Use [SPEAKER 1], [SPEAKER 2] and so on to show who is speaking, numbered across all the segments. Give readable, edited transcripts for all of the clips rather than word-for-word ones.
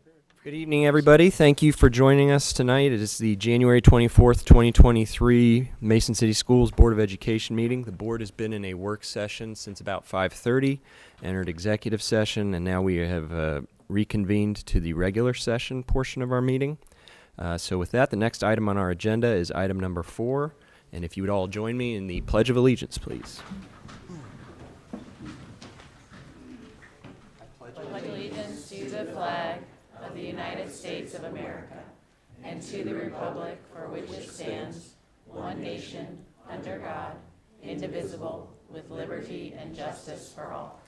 [SPEAKER 1] Good evening, everybody. Thank you for joining us tonight. It is the January 24th, 2023 Mason City Schools Board of Education meeting. The board has been in a work session since about 5:30, entered executive session, and now we have reconvened to the regular session portion of our meeting. So with that, the next item on our agenda is item number 4. And if you would all join me in the Pledge of Allegiance, please.
[SPEAKER 2] I pledge allegiance to the flag of the United States of America and to the republic for which it stands, one nation, under God, indivisible, with liberty and justice for all.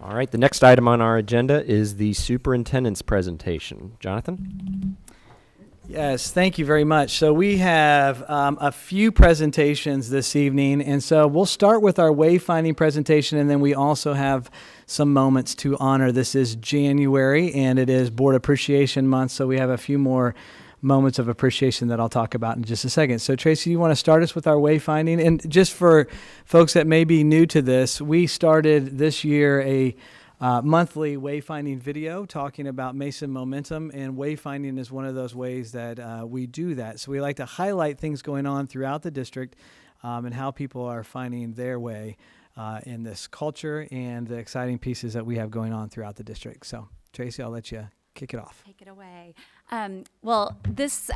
[SPEAKER 1] All right, the next item on our agenda is the superintendent's presentation. Jonathan?
[SPEAKER 3] Yes, thank you very much. So we have a few presentations this evening, and so we'll start with our wayfinding presentation, and then we also have some moments to honor. This is January, and it is Board Appreciation Month, so we have a few more moments of appreciation that I'll talk about in just a second. So Tracy, you want to start us with our wayfinding? And just for folks that may be new to this, we started this year a monthly wayfinding video talking about Mason momentum, and wayfinding is one of those ways that we do that. So we like to highlight things going on throughout the district and how people are finding their way in this culture and the exciting pieces that we have going on throughout the district. So Tracy, I'll let you kick it off.
[SPEAKER 4] Take it away. Well, this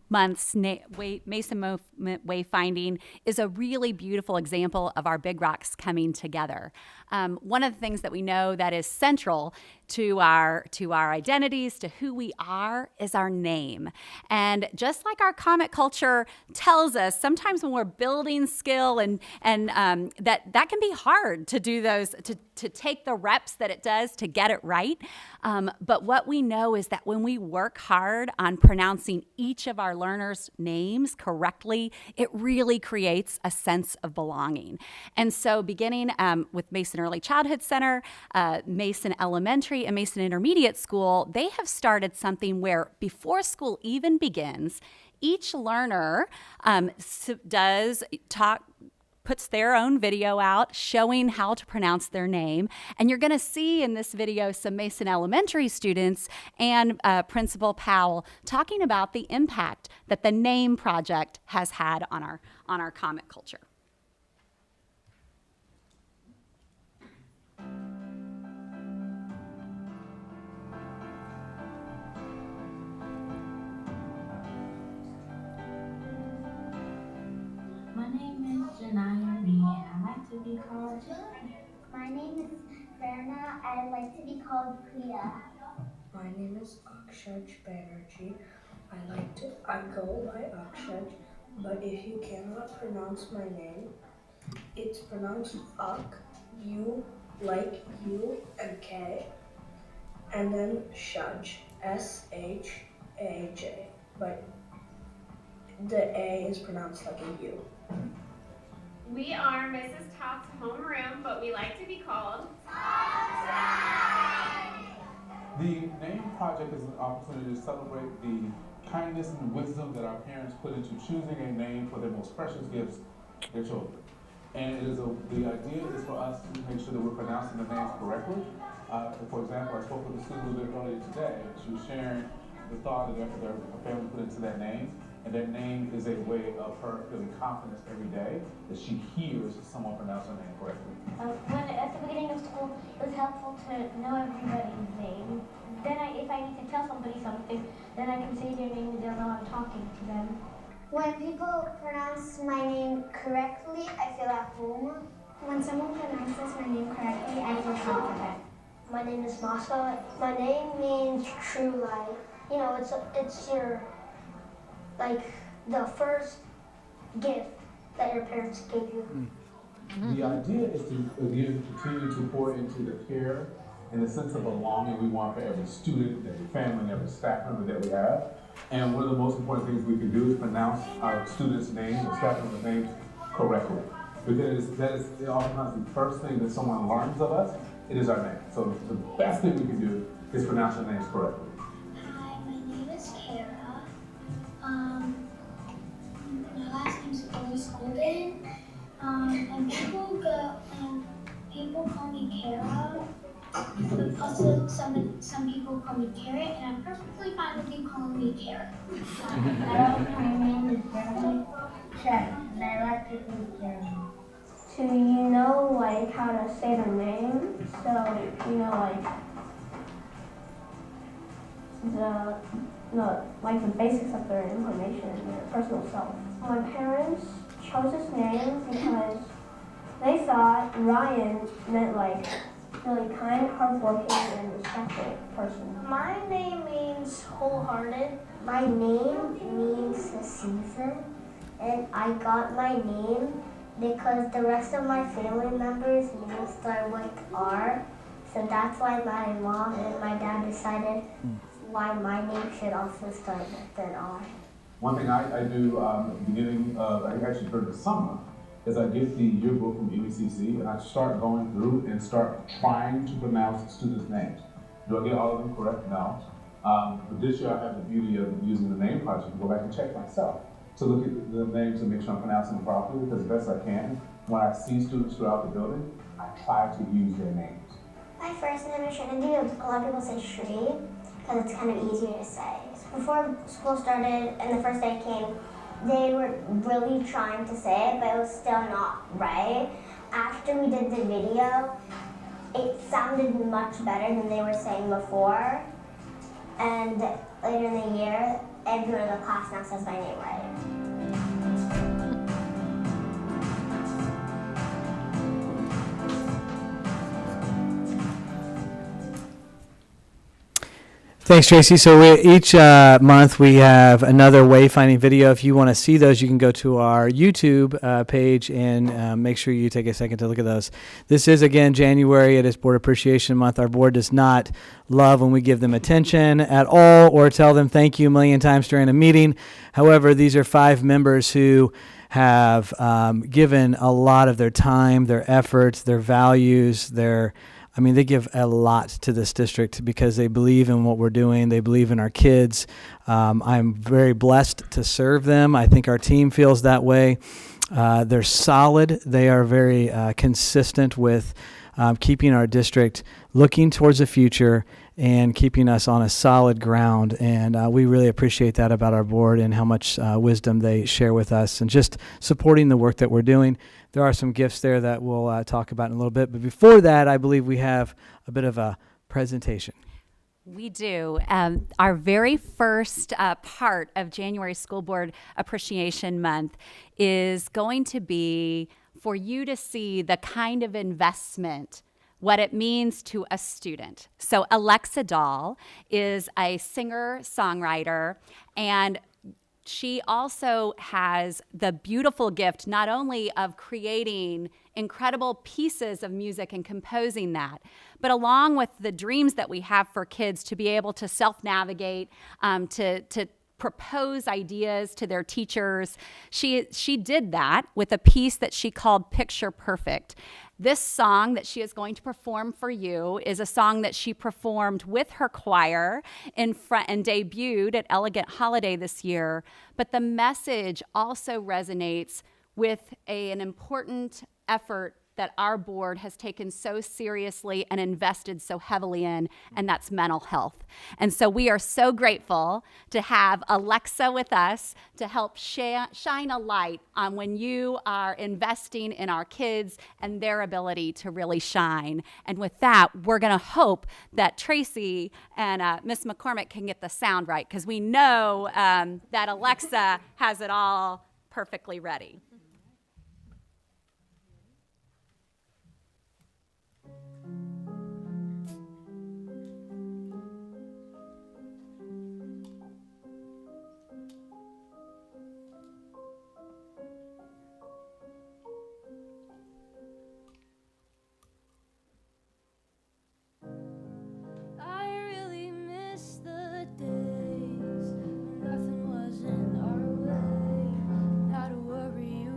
[SPEAKER 4] month's Mason Movement Wayfinding is a really beautiful example of our big rocks coming together. One of the things that we know that is central to our identities, to who we are, is our name. And just like our comic culture tells us, sometimes when we're building skill and that can be hard to do those, to take the reps that it does to get it right. But what we know is that when we work hard on pronouncing each of our learners' names correctly, it really creates a sense of belonging. And so beginning with Mason Early Childhood Center, Mason Elementary, and Mason Intermediate School, they have started something where before school even begins, each learner puts their own video out showing how to pronounce their name. And you're going to see in this video some Mason Elementary students and Principal Powell talking about the impact that the name project has had on our comic culture.
[SPEAKER 5] My name is Janaya B, and I like to be called.
[SPEAKER 6] My name is Verna. I like to be called Priya.
[SPEAKER 7] My name is Akshaj Banerjee. I go by Akshaj, but if you cannot pronounce my name, it's pronounced Ak, U, like U and K, and then Shaj, S-H-A-J, but the A is pronounced like a U.
[SPEAKER 8] We are Mrs. Todd's homeroom, but we like to be called
[SPEAKER 9] The name project is an opportunity to celebrate the kindness and wisdom that our parents put into choosing a name for their most precious gifts, their children. And the idea is for us to make sure that we're pronouncing the names correctly. For example, I spoke with a student a little bit earlier today, and she was sharing the thought and effort that her family put into that name. And that name is a way of her feeling confidence every day that she hears someone pronounce her name correctly.
[SPEAKER 6] When at the beginning of school, it was helpful to know everybody's name. Then if I need to tell somebody something, then I can say their name and they'll know I'm talking to them. When people pronounce my name correctly, I feel at home. When someone pronounces my name correctly, I feel confident. My name is Masa. My name means true light. You know, it's your, like, the first gift that your parents gave you.
[SPEAKER 9] The idea is to, again, continue to pour into the care and the sense of belonging we want for every student, every family, and every staff member that we have. And one of the most important things we can do is pronounce our students' names and staff members' names correctly. Because that is oftentimes the first thing that someone learns of us, it is our name. So the best thing we can do is pronounce our names correctly.
[SPEAKER 6] Hi, my name is Kara. My last name is always Golden. And people some people call me Carrot, and I'm perfectly fine with you calling me Carrot. Hello, my name is Jeremy Shed, and I like to eat Jeremy. So you know like how to say their name, so you know like the basics of their information and their personal self. My parents chose this name because they thought Ryan meant like really kind, hardworking, and respectful person. My name means wholehearted. My name means the season, and I got my name because the rest of my family members' names start with R. So that's why my mom and my dad decided why my name should also start with an R.
[SPEAKER 9] One thing I do at the beginning of, actually for the summer, is I get the yearbook from UECC and I start going through and start trying to pronounce students' names. Do I get all of them correct? No. But this year I have the beauty of using the name project to go back and check myself. To look at the names and make sure I'm pronouncing them properly, because as best I can, when I see students throughout the building, I try to use their names.
[SPEAKER 6] My first name is Trinity. A lot of people say Shri because it's kind of easier to say. Before school started and the first day came, they were really trying to say it, but it was still not right. After we did the video, it sounded much better than they were saying before. And later in the year, everyone in the class now says my name right.
[SPEAKER 3] Thanks, Tracy. So each month we have another wayfinding video. If you want to see those, you can go to our YouTube page and make sure you take a second to look at those. This is, again, January. It is Board Appreciation Month. Our board does not love when we give them attention at all or tell them thank you a million times during a meeting. However, these are 5 members who have given a lot of their time, their efforts, their values, they give a lot to this district because they believe in what we're doing. They believe in our kids. I'm very blessed to serve them. I think our team feels that way. They're solid. They are very consistent with keeping our district looking towards the future and keeping us on a solid ground. And we really appreciate that about our board and how much wisdom they share with us and just supporting the work that we're doing. There are some gifts there that we'll talk about in a little bit. But before that, I believe we have a bit of a presentation.
[SPEAKER 4] We do. Our very first part of January School Board Appreciation Month is going to be for you to see the kind of investment, what it means to a student. So Alexa Dahl is a singer-songwriter, and she also has the beautiful gift not only of creating incredible pieces of music and composing that, but along with the dreams that we have for kids to be able to self-navigate, to propose ideas to their teachers. She did that with a piece that she called Picture Perfect. This song that she is going to perform for you is a song that she performed with her choir and debuted at Elegant Holiday this year. But the message also resonates with an important effort that our board has taken so seriously and invested so heavily in, and that's mental health. And so we are so grateful to have Alexa with us to help shine a light on when you are investing in our kids and their ability to really shine. And with that, we're gonna hope that Tracy and Miss McCormick can get the sound right, because we know that Alexa has it all perfectly ready.
[SPEAKER 10] Nothing was in our way. Not to worry,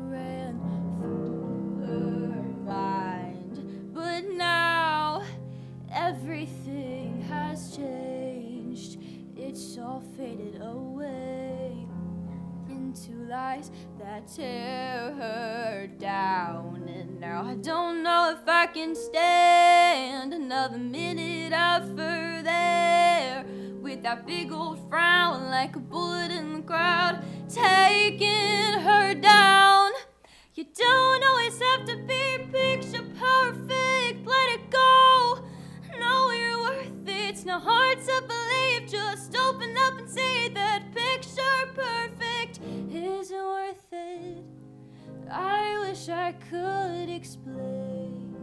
[SPEAKER 10] lies that tear her down. And now I don't know if I can stand another minute of her there, with that big old frown like a bullet in the crowd, taking her down. You don't always have to be picture perfect, let it go. Know you're worth it, it's not hard to believe. Just open up and say that picture perfect isn't worth it. I wish I could explain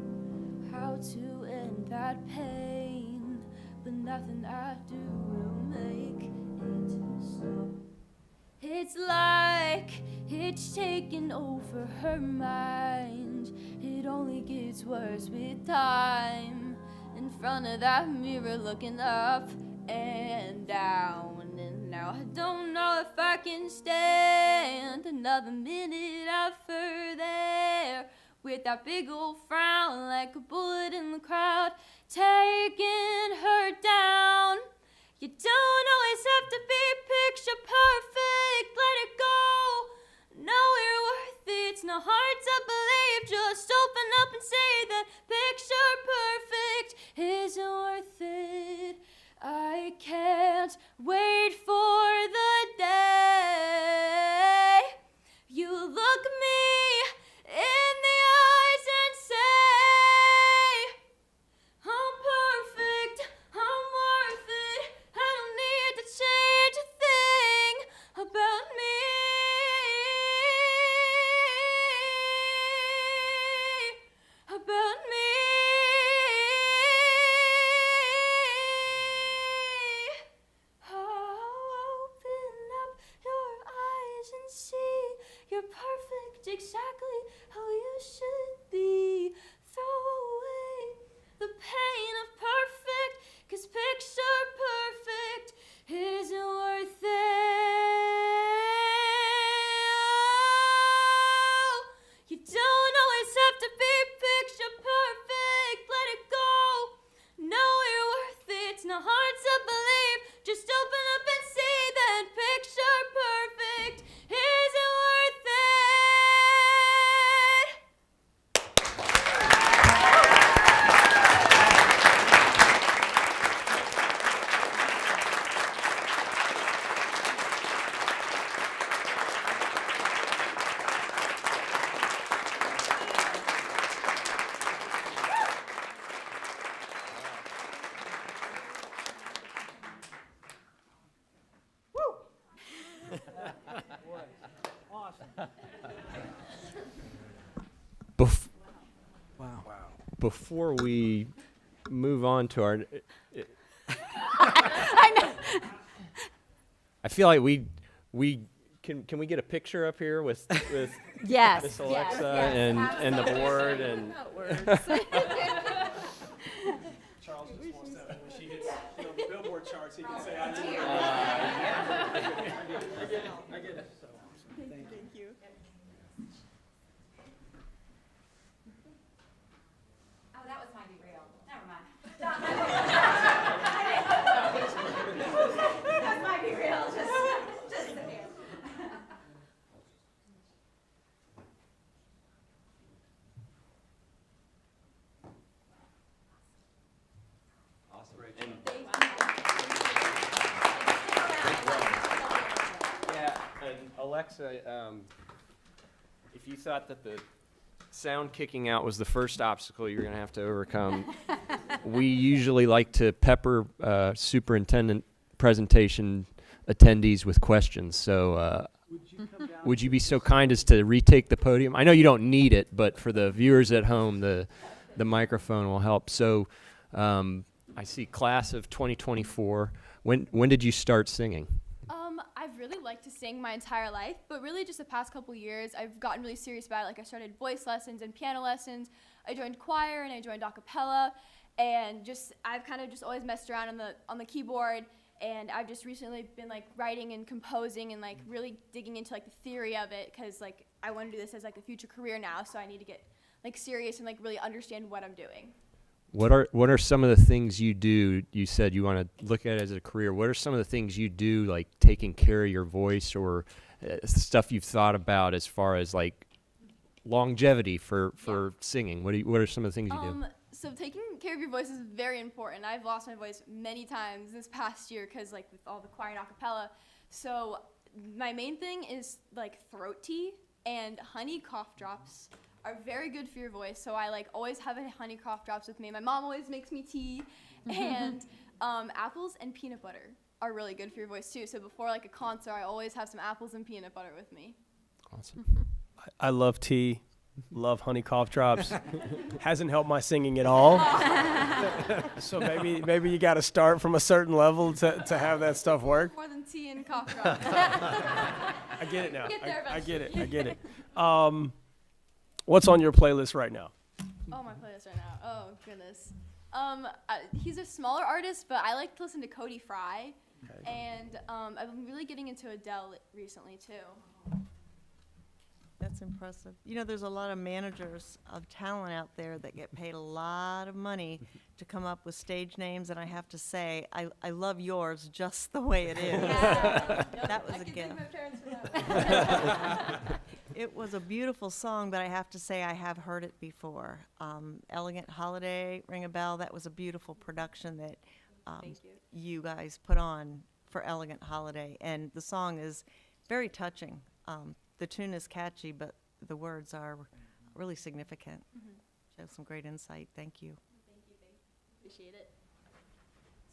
[SPEAKER 10] how to end that pain, but nothing I do will make it stop. It's like it's taken over her mind. It only gets worse with time. In front of that mirror, looking up and down. And now I don't know if I can stand another minute of her there, with that big old frown like a bullet in the crowd, taking her down. You don't always have to be picture perfect, let it go. Know you're worth it, it's not hard to believe. Just open up and say that picture perfect isn't worth it. I can't wait for the day you look me in the eyes and say, I'm perfect, I'm worth it. I don't need to change a thing about me. About me. Oh, open up your eyes and see you're perfect exactly how you should be. Throw away the pain of perfect, 'cause picture perfect isn't worth it. Oh, you don't always have to be picture perfect, let it go. Know you're worth it, it's not hard to believe. Just open up and see that picture perfect isn't worth it.
[SPEAKER 1] Before we move on to our,
[SPEAKER 4] I know.
[SPEAKER 1] I feel like we can we get a picture up here with
[SPEAKER 4] Yes.
[SPEAKER 1] Miss Alexa
[SPEAKER 4] yes,
[SPEAKER 1] and the board and
[SPEAKER 11] Charles just wants that when she gets on the Billboard charts, he can say, I do. I get it. So, thank you.
[SPEAKER 4] Oh, that was my derail. Never mind. That was my derail. Just a minute.
[SPEAKER 1] yeah, and Alexa, if you thought that the sound kicking out was the first obstacle you're going to have to overcome, we usually like to pepper superintendent presentation attendees with questions. So would you be so kind as to retake the podium? I know you don't need it, but for the viewers at home, the microphone will help. So I see class of 2024. When did you start singing?
[SPEAKER 10] I've really liked to sing my entire life, but really just the past couple years, I've gotten really serious about it. Like I started voice lessons and piano lessons. I joined choir and I joined a cappella, and I've kind of just always messed around on the keyboard. And I've just recently been like writing and composing and like really digging into like the theory of it, because like I want to do this as like a future career now, so I need to get like serious and like really understand what I'm doing.
[SPEAKER 1] What are some of the things you do? You said you want to look at it as a career. What are some of the things you do, like taking care of your voice or stuff you've thought about as far as like longevity for singing? What are some of the things you do?
[SPEAKER 10] So taking care of your voice is very important. I've lost my voice many times this past year because like with all the choir and acapella. So my main thing is like throat tea, and honey cough drops are very good for your voice. So I like always have a honey cough drops with me. My mom always makes me tea, and apples and peanut butter are really good for your voice too. So before like a concert, I always have some apples and peanut butter with me.
[SPEAKER 1] Awesome.
[SPEAKER 11] I love tea, love honey cough drops. Hasn't helped my singing at all. So maybe you got to start from a certain level to have that stuff work.
[SPEAKER 10] More than tea and cough drops.
[SPEAKER 11] I get it now.
[SPEAKER 10] Get there
[SPEAKER 11] I get it. What's on your playlist right now?
[SPEAKER 10] Oh, my playlist right now. Oh, goodness. He's a smaller artist, but I like to listen to Cody Fry. Okay. And I've been really getting into Adele recently, too.
[SPEAKER 12] That's impressive. You know, there's a lot of managers of talent out there that get paid a lot of money to come up with stage names, and I have to say, I love yours just the way it is.
[SPEAKER 10] Yeah.
[SPEAKER 12] That was
[SPEAKER 10] I
[SPEAKER 12] a
[SPEAKER 10] can
[SPEAKER 12] gift.
[SPEAKER 10] thank my parents for that.
[SPEAKER 12] It was a beautiful song, but I have to say I have heard it before. Elegant Holiday, ring a bell. That was a beautiful production that
[SPEAKER 10] Thank
[SPEAKER 12] you guys put on for Elegant Holiday, and the song is very touching. The tune is catchy, but the words are really significant. Show some great insight. Thank you.
[SPEAKER 10] Thank you. Appreciate it.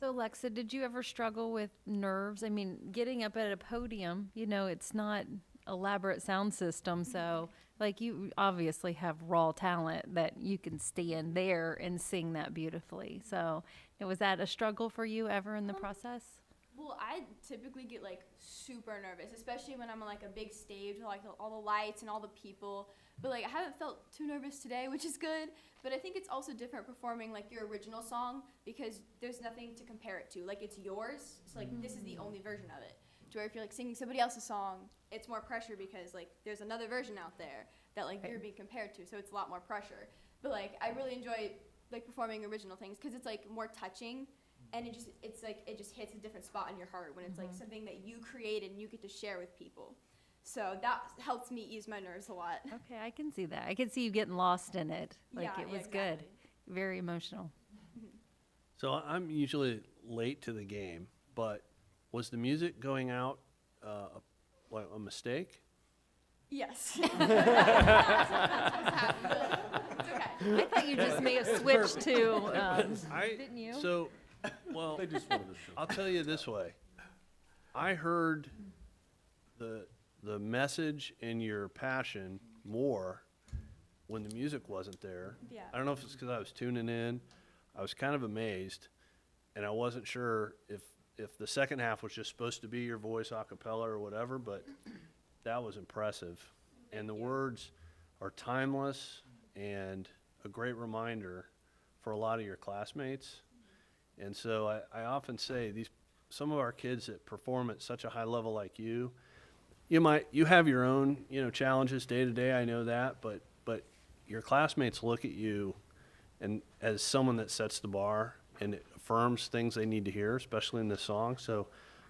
[SPEAKER 13] So, Alexa, did you ever struggle with nerves? I mean, getting up at a podium, you know, it's not elaborate sound system, so like you obviously have raw talent that you can stand there and sing that beautifully. So, was that a struggle for you ever in the process?
[SPEAKER 10] Well, I typically get like super nervous, especially when I'm on like a big stage with like all the lights and all the people. But like I haven't felt too nervous today, which is good. But I think it's also different performing like your original song because there's nothing to compare it to. Like it's yours, so like this is the only version of it. To where if you're like singing somebody else's song, it's more pressure because like there's another version out there that like you're being compared to, so it's a lot more pressure. But like I really enjoy like performing original things because it's like more touching. And it just hits a different spot in your heart when it's like something that you created and you get to share with people. So that helps me ease my nerves a lot.
[SPEAKER 13] Okay, I can see that. I can see you getting lost in it. Like
[SPEAKER 10] Yeah,
[SPEAKER 13] it was
[SPEAKER 10] exactly.
[SPEAKER 13] good. Very emotional.
[SPEAKER 14] So I'm usually late to the game, but was the music going out like a mistake?
[SPEAKER 10] Yes.
[SPEAKER 13] I thought you just may have switched to, didn't you?
[SPEAKER 14] So, well, I'll tell you this way. I heard the message and your passion more when the music wasn't there.
[SPEAKER 10] Yeah.
[SPEAKER 14] I don't know if it's because I was tuning in. I was kind of amazed, and I wasn't sure if the second half was just supposed to be your voice a cappella or whatever, but that was impressive. And the words are timeless and a great reminder for a lot of your classmates. And so I often say some of our kids that perform at such a high level like you have your own, challenges day to day. I know that, but your classmates look at you and as someone that sets the bar and it affirms things they need to hear, especially in this song. So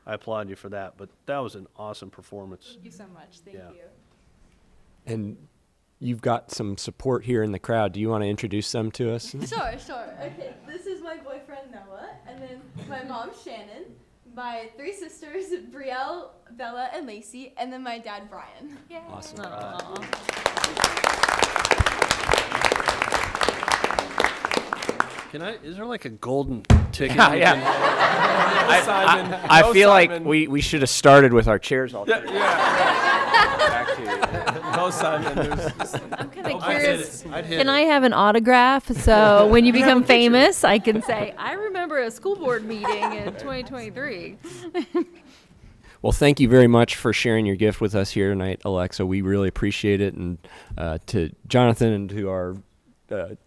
[SPEAKER 14] I applaud you for that. But that was an awesome performance.
[SPEAKER 10] Thank you so much. Thank you.
[SPEAKER 1] And you've got some support here in the crowd. Do you want to introduce them to us?
[SPEAKER 10] Sure. Okay, this is my boyfriend Noah, and then my mom Shannon, my three sisters Brielle, Bella, and Lacey, and then my dad Brian.
[SPEAKER 13] Yay.
[SPEAKER 1] Awesome.
[SPEAKER 14] Is there like a golden ticket?
[SPEAKER 1] Yeah. I feel like we should have started with our chairs all together. Back to you.
[SPEAKER 11] No, Simon.
[SPEAKER 13] I'm kind of curious. Can I have an autograph? So when you become famous, I can say, I remember a school board meeting in 2023.
[SPEAKER 1] Well, thank you very much for sharing your gift with us here tonight, Alexa. We really appreciate it. And to Jonathan and to our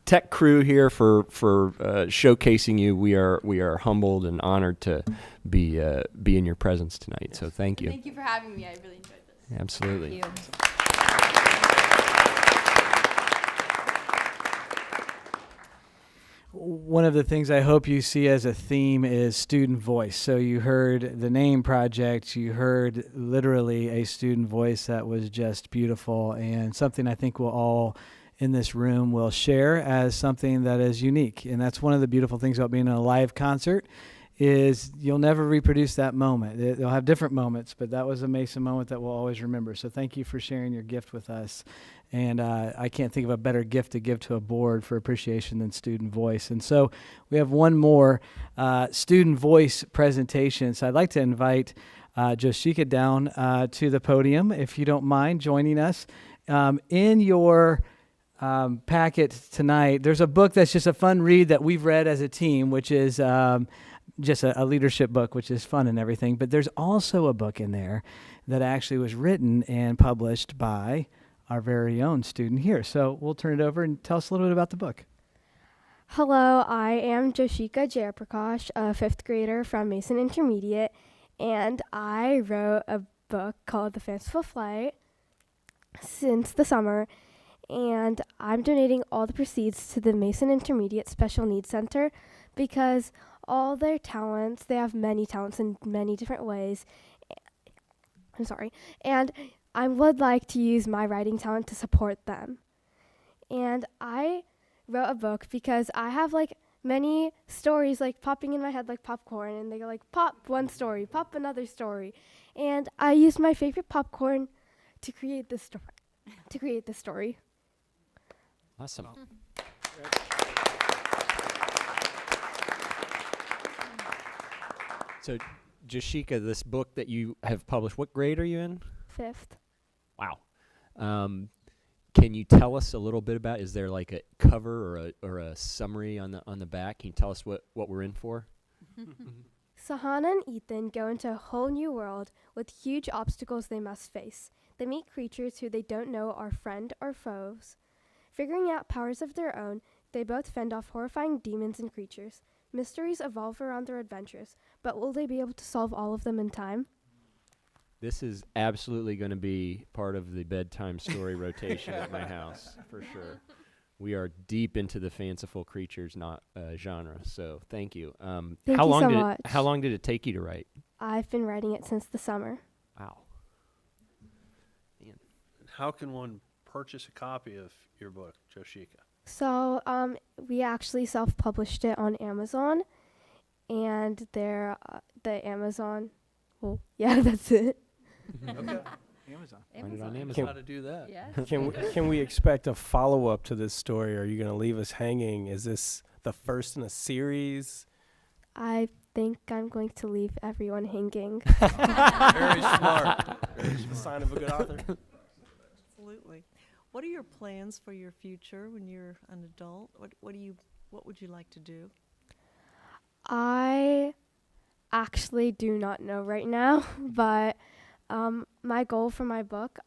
[SPEAKER 1] tech crew here for showcasing you, we are humbled and honored to be in your presence tonight. So thank you.
[SPEAKER 10] Thank you for having me. I really enjoyed this.
[SPEAKER 1] Absolutely.
[SPEAKER 13] Thank you.
[SPEAKER 3] one of the things I hope you see as a theme is student voice. So you heard the name project, you heard literally a student voice that was just beautiful, and something I think we'll all in this room will share as something that is unique. And that's one of the beautiful things about being in a live concert is you'll never reproduce that moment. They'll have different moments, but that was a Mason moment that we'll always remember. So thank you for sharing your gift with us. And I can't think of a better gift to give to a board for appreciation than student voice. And so we have one more student voice presentation. So I'd like to invite Joshika down to the podium, if you don't mind joining us. In your packet tonight, there's a book that's just a fun read that we've read as a team, which is just a leadership book, which is fun and everything. But there's also a book in there that actually was written and published by our very own student here. So we'll turn it over and tell us a little bit about the book.
[SPEAKER 15] Hello, I am Joshika Jayaprakash, a 5th grader from Mason Intermediate, and I wrote a book called The Fanciful Flight since the summer, and I'm donating all the proceeds to the Mason Intermediate Special Needs Center because all their talents, they have many talents in many different ways. And I would like to use my writing talent to support them. And I wrote a book because I have like many stories like popping in my head like popcorn, and they go like pop one story, pop another story. And I used my favorite popcorn to create this story.
[SPEAKER 1] Awesome. So, Joshika, this book that you have published, what grade are you in?
[SPEAKER 15] 5th.
[SPEAKER 1] Wow. Can you tell us a little bit about, is there like a cover or a summary on the back? Can you tell us what we're in for?
[SPEAKER 15] Sahana and Ethan go into a whole new world with huge obstacles they must face. They meet creatures who they don't know are friend or foes. Figuring out powers of their own, they both fend off horrifying demons and creatures. Mysteries evolve around their adventures, but will they be able to solve all of them in time?
[SPEAKER 1] This is absolutely going to be part of the bedtime story rotation at my house, for sure. We are deep into the fanciful creatures genre, so thank you.
[SPEAKER 15] Thank you so much.
[SPEAKER 1] How long did it take you to write?
[SPEAKER 15] I've been writing it since the summer.
[SPEAKER 1] Wow.
[SPEAKER 14] And how can one purchase a copy of your book, Joshika?
[SPEAKER 15] So we actually self-published it on Amazon, and the Amazon, well, yeah, that's it.
[SPEAKER 14] Okay.
[SPEAKER 3] Amazon.
[SPEAKER 1] Find it on Amazon.
[SPEAKER 14] How to do that?
[SPEAKER 13] Yeah.
[SPEAKER 11] Can we expect a follow-up to this story? Are you going to leave us hanging? Is this the first in a series?
[SPEAKER 15] I think I'm going to leave everyone hanging.
[SPEAKER 14] Very smart. Very smart.
[SPEAKER 11] Sign of a good author.
[SPEAKER 12] Absolutely. What are your plans for your future when you're an adult? What would you like to do?
[SPEAKER 15] I actually do not know right now, but my goal for my book,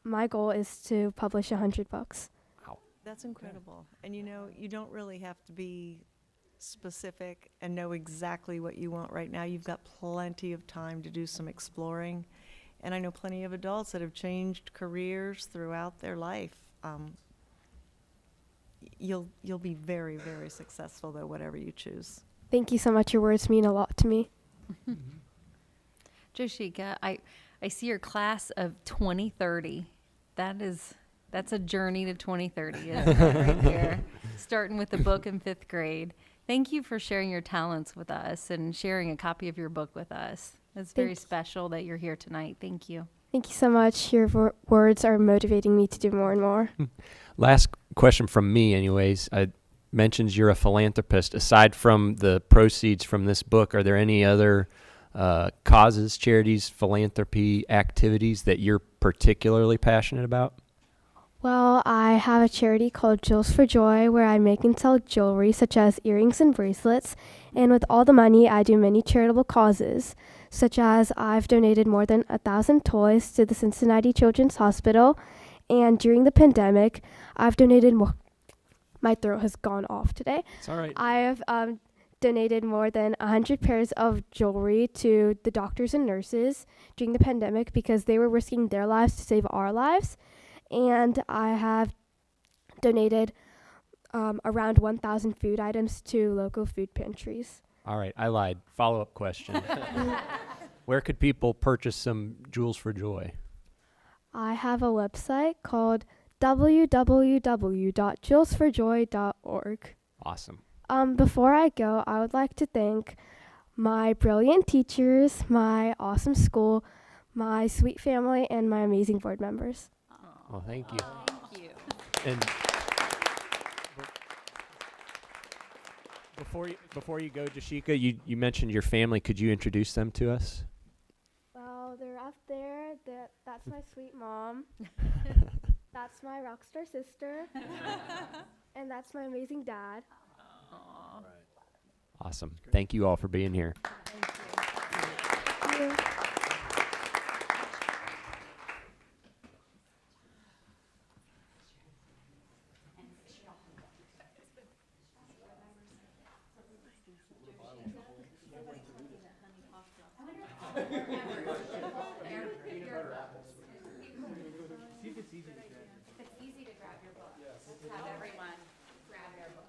[SPEAKER 15] my goal is to publish 100 books.
[SPEAKER 1] Wow.
[SPEAKER 12] That's incredible. And you don't really have to be specific and know exactly what you want right now. You've got plenty of time to do some exploring. And I know plenty of adults that have changed careers throughout their life. You'll be very, very successful, though, whatever you choose.
[SPEAKER 15] Thank you so much. Your words mean a lot to me.
[SPEAKER 13] Joshika, I see your class of 2030. That's a journey to 2030, isn't it, right there? Starting with the book in 5th grade. Thank you for sharing your talents with us and sharing a copy of your book with us. It's very special that you're here tonight. Thank you.
[SPEAKER 15] Thank you so much. Your words are motivating me to do more and more.
[SPEAKER 1] Last question from me, anyways. I mentions you're a philanthropist. Aside from the proceeds from this book, are there any other causes, charities, philanthropy activities that you're particularly passionate about?
[SPEAKER 15] Well, I have a charity called Jewels for Joy where I make and sell jewelry such as earrings and bracelets. And with all the money, I do many charitable causes, such as I've donated more than 1,000 toys to the Cincinnati Children's Hospital. And during the pandemic, I've donated more. My throat has gone off today.
[SPEAKER 1] It's all right.
[SPEAKER 15] I have donated more than 100 pairs of jewelry to the doctors and nurses during the pandemic because they were risking their lives to save our lives. And I have donated around 1,000 food items to local food pantries.
[SPEAKER 1] All right, I lied. Follow-up question. Where could people purchase some Jewels for Joy?
[SPEAKER 15] I have a website called www.jewelsforjoy.org.
[SPEAKER 1] Awesome.
[SPEAKER 15] Before I go, I would like to thank my brilliant teachers, my awesome school, my sweet family, and my amazing board members.
[SPEAKER 1] Well, thank you.
[SPEAKER 4] Thank you.
[SPEAKER 1] And before you go, Jashika, you mentioned your family. Could you introduce them to us?
[SPEAKER 15] Well, they're up there. That's my sweet mom. That's my rockstar sister. And that's my amazing dad.
[SPEAKER 1] Awesome. Thank you all for being here.
[SPEAKER 15] Thank you.
[SPEAKER 2] It's easy to grab your book. Let's have everyone grab their book.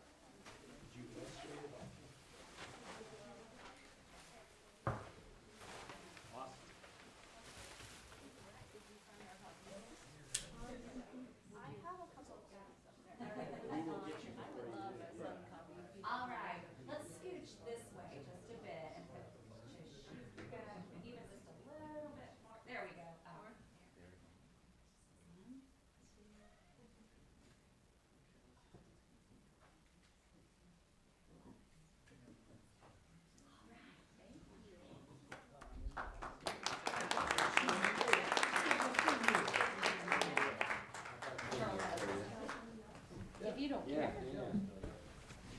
[SPEAKER 2] All right, let's scooch this way just a bit and put Jashika even just a little bit more. There we go. If you don't care.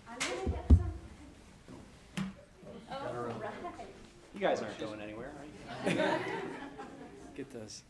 [SPEAKER 2] I'm gonna get some. Oh, right.
[SPEAKER 1] You guys aren't going anywhere, are you?
[SPEAKER 3] Get those.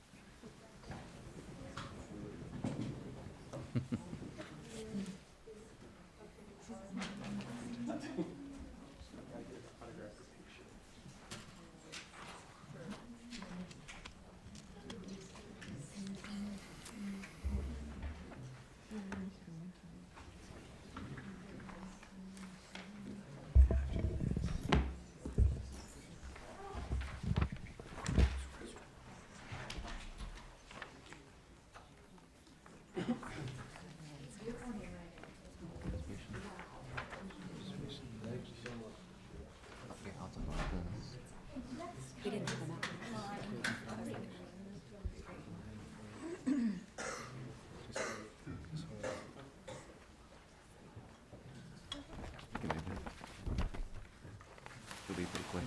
[SPEAKER 16] It'll be pretty quick.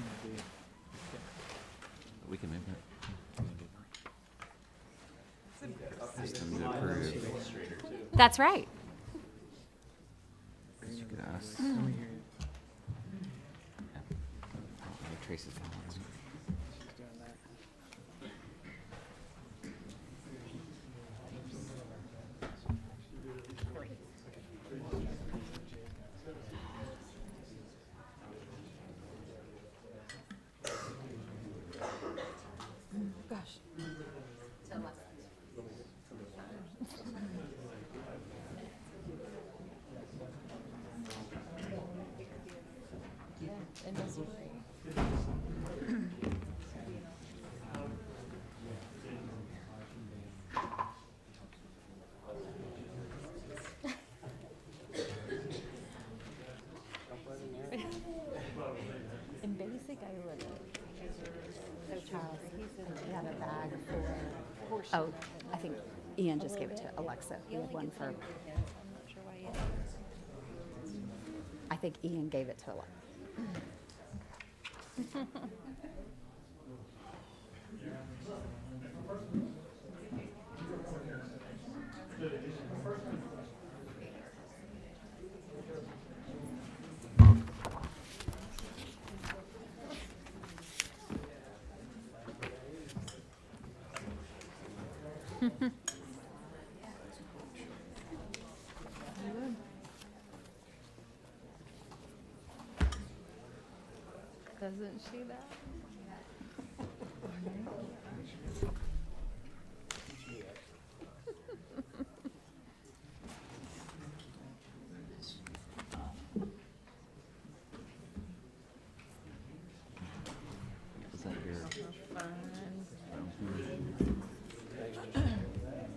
[SPEAKER 16] We can move it. System to approve.
[SPEAKER 4] That's right.
[SPEAKER 16] You could ask. Tracy's got one.
[SPEAKER 13] Gosh. Yeah, it must be. In basic, I would.
[SPEAKER 4] So Charles, he had a bag for. Oh, I think Ian just gave it to Alexa. He had one for. I think Ian gave it to Alexa.
[SPEAKER 13] Doesn't she that?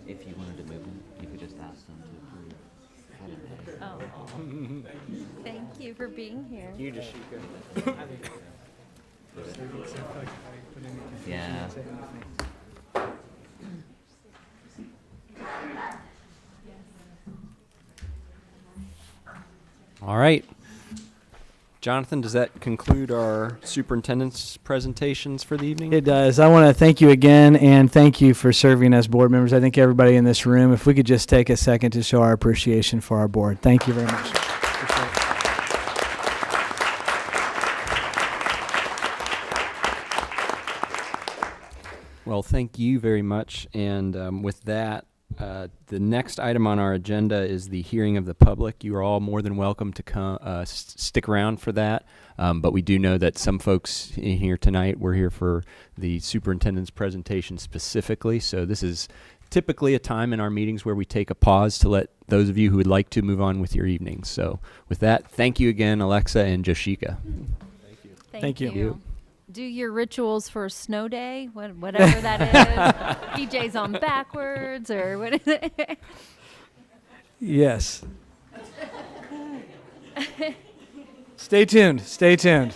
[SPEAKER 16] If you wanted to move them, you could just ask them to approve.
[SPEAKER 13] Oh, thank you for being here.
[SPEAKER 1] You just
[SPEAKER 16] Yeah.
[SPEAKER 1] All right. Jonathan, does that conclude our superintendent's presentations for the evening?
[SPEAKER 3] It does. I want to thank you again, and thank you for serving as board members. I think everybody in this room, if we could just take a second to show our appreciation for our board. Thank you very much. Appreciate it.
[SPEAKER 1] Well, thank you very much. And with that, the next item on our agenda is the hearing of the public. You are all more than welcome to come stick around for that. But we do know that some folks in here tonight were here for the superintendent's presentation specifically. So this is typically a time in our meetings where we take a pause to let those of you who would like to move on with your evening. So with that, thank you again, Alexa and Joshika.
[SPEAKER 14] Thank you.
[SPEAKER 3] Thank you.
[SPEAKER 13] Do your rituals for snow day, whatever that is. PJs on backwards or what is it?
[SPEAKER 3] Yes. Stay tuned. Stay tuned.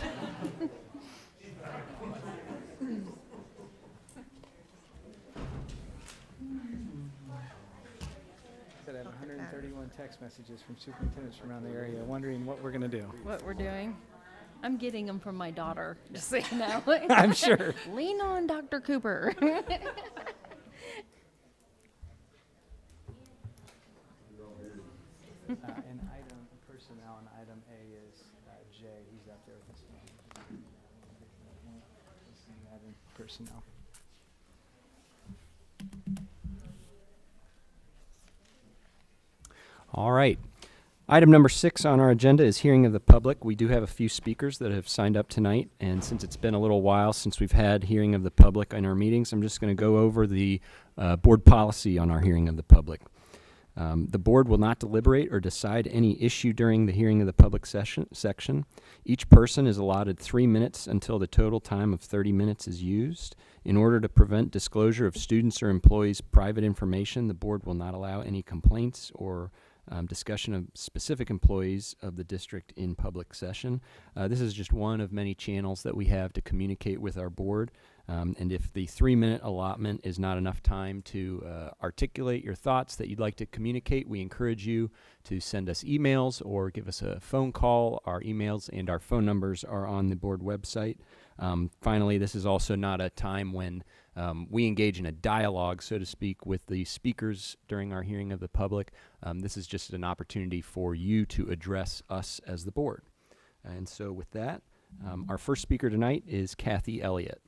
[SPEAKER 3] I have 131 text messages from superintendents from around the area wondering what we're going to do.
[SPEAKER 13] What we're doing? I'm getting them from my daughter, just so you know.
[SPEAKER 3] I'm sure.
[SPEAKER 13] Lean on Dr. Cooper.
[SPEAKER 3] In item personnel, and item A is Jay. He's out there with us. That in personnel.
[SPEAKER 1] All right. Item number 6 on our agenda is hearing of the public. We do have a few speakers that have signed up tonight, and since it's been a little while since we've had hearing of the public in our meetings, I'm just going to go over the board policy on our hearing of the public. The board will not deliberate or decide any issue during the hearing of the public section. Each person is allotted 3 minutes until the total time of 30 minutes is used. In order to prevent disclosure of students or employees' private information, the board will not allow any complaints or discussion of specific employees of the district in public session. This is just one of many channels that we have to communicate with our board. And if the 3-minute allotment is not enough time to articulate your thoughts that you'd like to communicate, we encourage you to send us emails or give us a phone call. Our emails and our phone numbers are on the board website. Finally, this is also not a time when we engage in a dialogue, so to speak, with the speakers during our hearing of the public. This is just an opportunity for you to address us as the board. And so with that, our first speaker tonight is Kathy Elliott.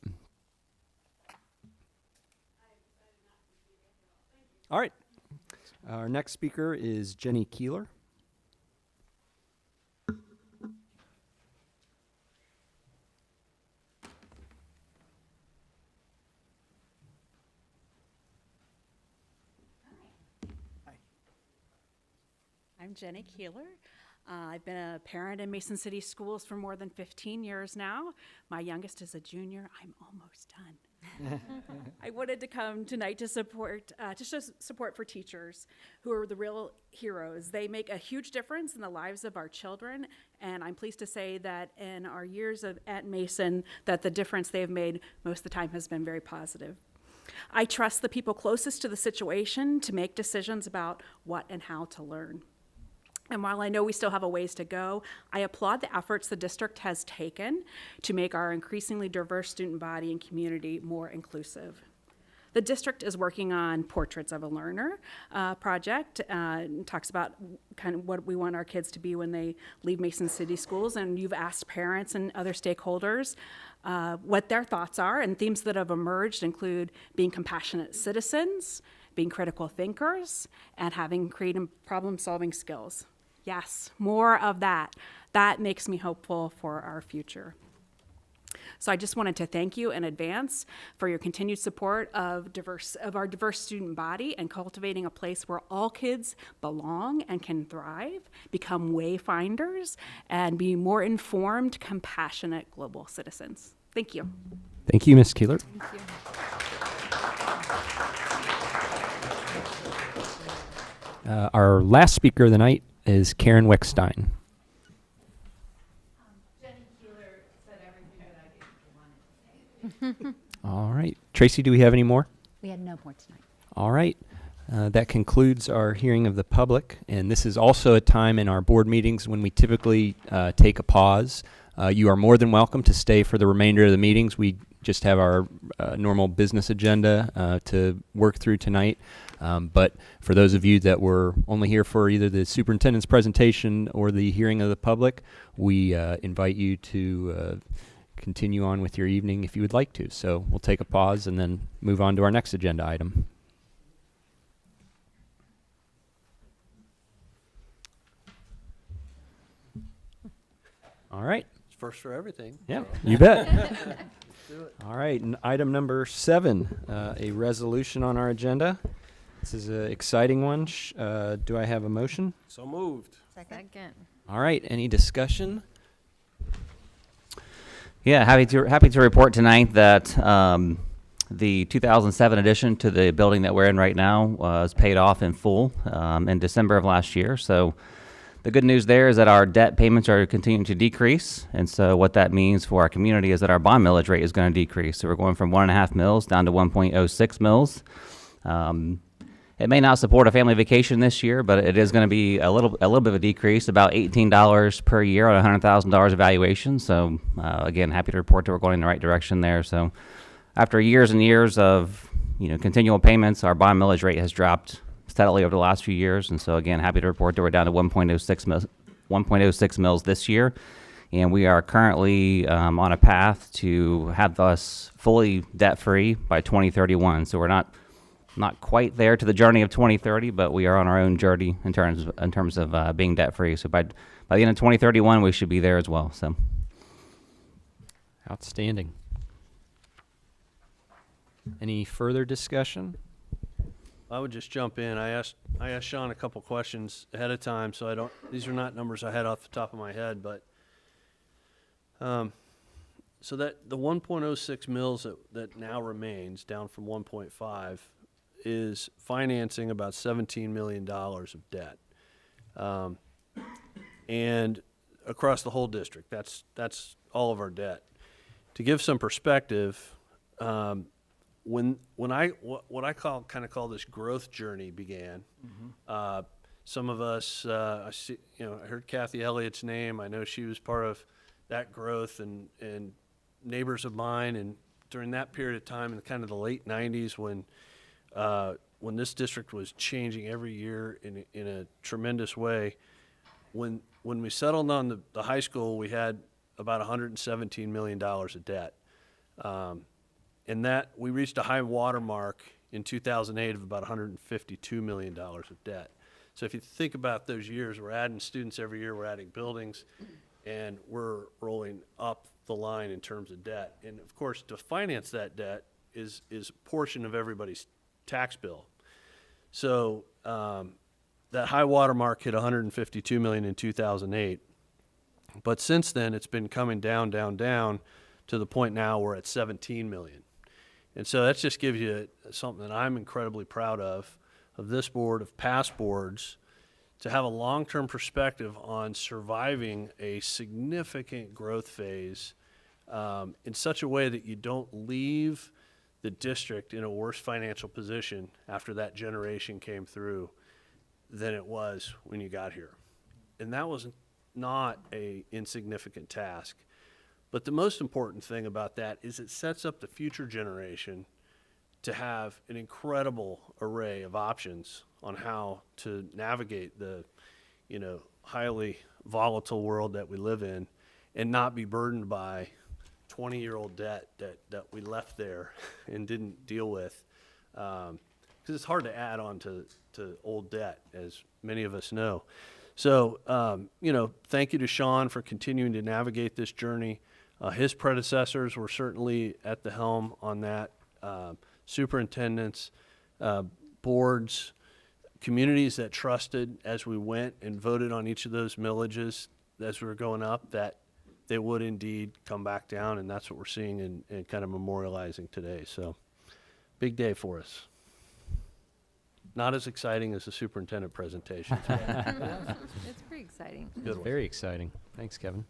[SPEAKER 1] All right. Our next speaker is Jenny Keeler.
[SPEAKER 17] I'm Jenny Keeler. I've been a parent in Mason City Schools for more than 15 years now. My youngest is a junior. I'm almost done. I wanted to come tonight to support, to show support for teachers who are the real heroes. They make a huge difference in the lives of our children, and I'm pleased to say that in our years at Mason, that the difference they've made most of the time has been very positive. I trust the people closest to the situation to make decisions about what and how to learn. And while I know we still have a ways to go, I applaud the efforts the district has taken to make our increasingly diverse student body and community more inclusive. The district is working on Portraits of a Learner project. It talks about kind of what we want our kids to be when they leave Mason City Schools, and you've asked parents and other stakeholders what their thoughts are, and themes that have emerged include being compassionate citizens, being critical thinkers, and having creative problem-solving skills. Yes, more of that. That makes me hopeful for our future. So I just wanted to thank you in advance for your continued support of our diverse student body and cultivating a place where all kids belong and can thrive, become wayfinders, and be more informed, compassionate global citizens. Thank you.
[SPEAKER 1] Thank you, Ms. Keeler.
[SPEAKER 17] Thank you.
[SPEAKER 1] Our last speaker of the night is Karen Weckstein.
[SPEAKER 2] Jenny Keeler said everything that I wanted to say.
[SPEAKER 1] All right. Tracy, do we have any more?
[SPEAKER 4] We had no more tonight.
[SPEAKER 1] All right. That concludes our hearing of the public, and this is also a time in our board meetings when we typically take a pause. You are more than welcome to stay for the remainder of the meetings. We just have our normal business agenda to work through tonight. But for those of you that were only here for either the superintendent's presentation or the hearing of the public, we invite you to continue on with your evening if you would like to. So we'll take a pause and then move on to our next agenda item. All right.
[SPEAKER 14] It's first for everything.
[SPEAKER 1] Yeah,
[SPEAKER 14] so.
[SPEAKER 1] you bet.
[SPEAKER 14] Let's do it.
[SPEAKER 1] All right, item number 7, a resolution on our agenda. This is an exciting one. Do I have a motion?
[SPEAKER 14] So moved.
[SPEAKER 13] Second.
[SPEAKER 1] All right, any discussion?
[SPEAKER 16] Yeah, happy to report tonight that the 2007 addition to the building that we're in right now was paid off in full in December of last year. So the good news there is that our debt payments are continuing to decrease, and so what that means for our community is that our bond millage rate is going to decrease. So we're going from 1.5 mils down to 1.06 mils. It may not support a family vacation this year, but it is going to be a little bit of a decrease, about $18 per year on $100,000 evaluation. So again, happy to report that we're going in the right direction there. So after years and years of continual payments, our bond millage rate has dropped steadily over the last few years, and so again, happy to report that we're down to 1.06 mils this year, and we are currently on a path to have us fully debt-free by 2031. So we're not quite there to the journey of 2030, but we are on our own journey in terms of being debt-free. So by the end of 2031, we should be there as well. So
[SPEAKER 1] outstanding. Any further discussion?
[SPEAKER 14] I would just jump in. I asked Sean a couple questions ahead of time, so these are not numbers I had off the top of my head, but so that the 1.06 mils that now remains, down from 1.5, is financing about $17 million of debt, and across the whole district. That's all of our debt. To give some perspective, when what I call this growth journey began, some of us, I heard Kathy Elliott's name. I know she was part of that growth, and neighbors of mine. And during that period of time, in kind of the late '90s, when this district was changing every year in a tremendous way, when we settled on the high school, we had about $117 million of debt. And that we reached a high water mark in 2008 of about $152 million of debt. So if you think about those years, we're adding students every year, we're adding buildings, and we're rolling up the line in terms of debt. And of course, to finance that debt is a portion of everybody's tax bill. So that high water mark hit $152 million in 2008. But since then, it's been coming down to the point now we're at 17 million. And so that just gives you something that I'm incredibly proud of this board, of past boards, to have a long-term perspective on surviving a significant growth phase in such a way that you don't leave the district in a worse financial position after that generation came through than it was when you got here. And that was not an insignificant task. But the most important thing about that is it sets up the future generation to have an incredible array of options on how to navigate the, highly volatile world that we live in, and not be burdened by 20-year-old debt that we left there and didn't deal with. Because it's hard to add on to old debt, as many of us know. So, thank you to Sean for continuing to navigate this journey. His predecessors were certainly at the helm on that. Superintendents, boards, communities that trusted as we went and voted on each of those millages as we were going up, that they would indeed come back down, and that's what we're seeing and kind of memorializing today. So, big day for us. Not as exciting as the superintendent presentation today.
[SPEAKER 13] It's pretty exciting.
[SPEAKER 14] Good one.
[SPEAKER 1] Very exciting. Thanks, Kevin.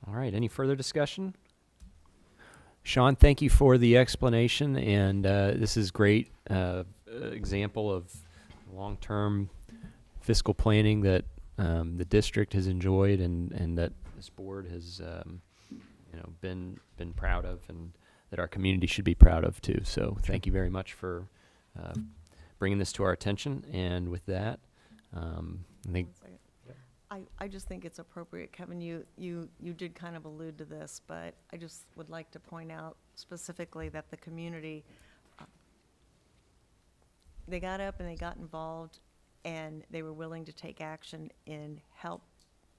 [SPEAKER 1] All right, any further discussion? Sean, thank you for the explanation, and this is great example of long-term fiscal planning that the district has enjoyed and that this board has been proud of, and that our community should be proud of too. So thank you very much for bringing this to our attention. And with that, I think
[SPEAKER 12] I just think it's appropriate, Kevin, you did kind of allude to this, but I just would like to point out specifically that the community, they got up and they got involved, and they were willing to take action and help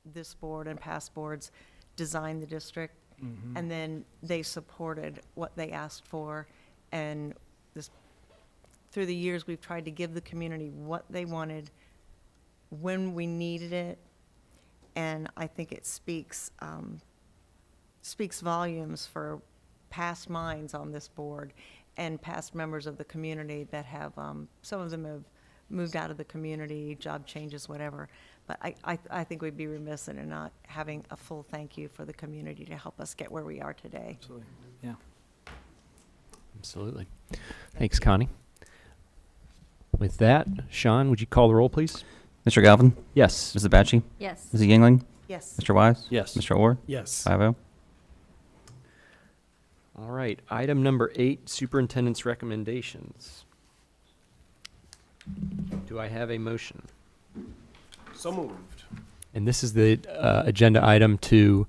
[SPEAKER 12] this board and past boards design the district.
[SPEAKER 3] Mm-hmm.
[SPEAKER 12] And then they supported what they asked for, and through the years, we've tried to give the community what they wanted when we needed it, and I think it speaks volumes for past minds on this board and past members of the community that have, some of them have moved out of the community, job changes, whatever. But I think we'd be remiss in not having a full thank you for the community to help us get where we are today.
[SPEAKER 3] Absolutely. Yeah.
[SPEAKER 1] absolutely. Thanks, Connie. With that, Sean, would you call the roll, please?
[SPEAKER 16] Mr. Galvin?
[SPEAKER 1] Yes.
[SPEAKER 16] Mrs. Batchy?
[SPEAKER 13] Yes.
[SPEAKER 16] Mrs. Yingling?
[SPEAKER 12] Yes.
[SPEAKER 16] Mr. Wise?
[SPEAKER 14] Yes.
[SPEAKER 16] Mr. Orr?
[SPEAKER 11] Yes.
[SPEAKER 16] 5-0.
[SPEAKER 1] All right, item number 8, superintendent's recommendations. Do I have a motion?
[SPEAKER 11] So moved.
[SPEAKER 1] And this is the agenda item to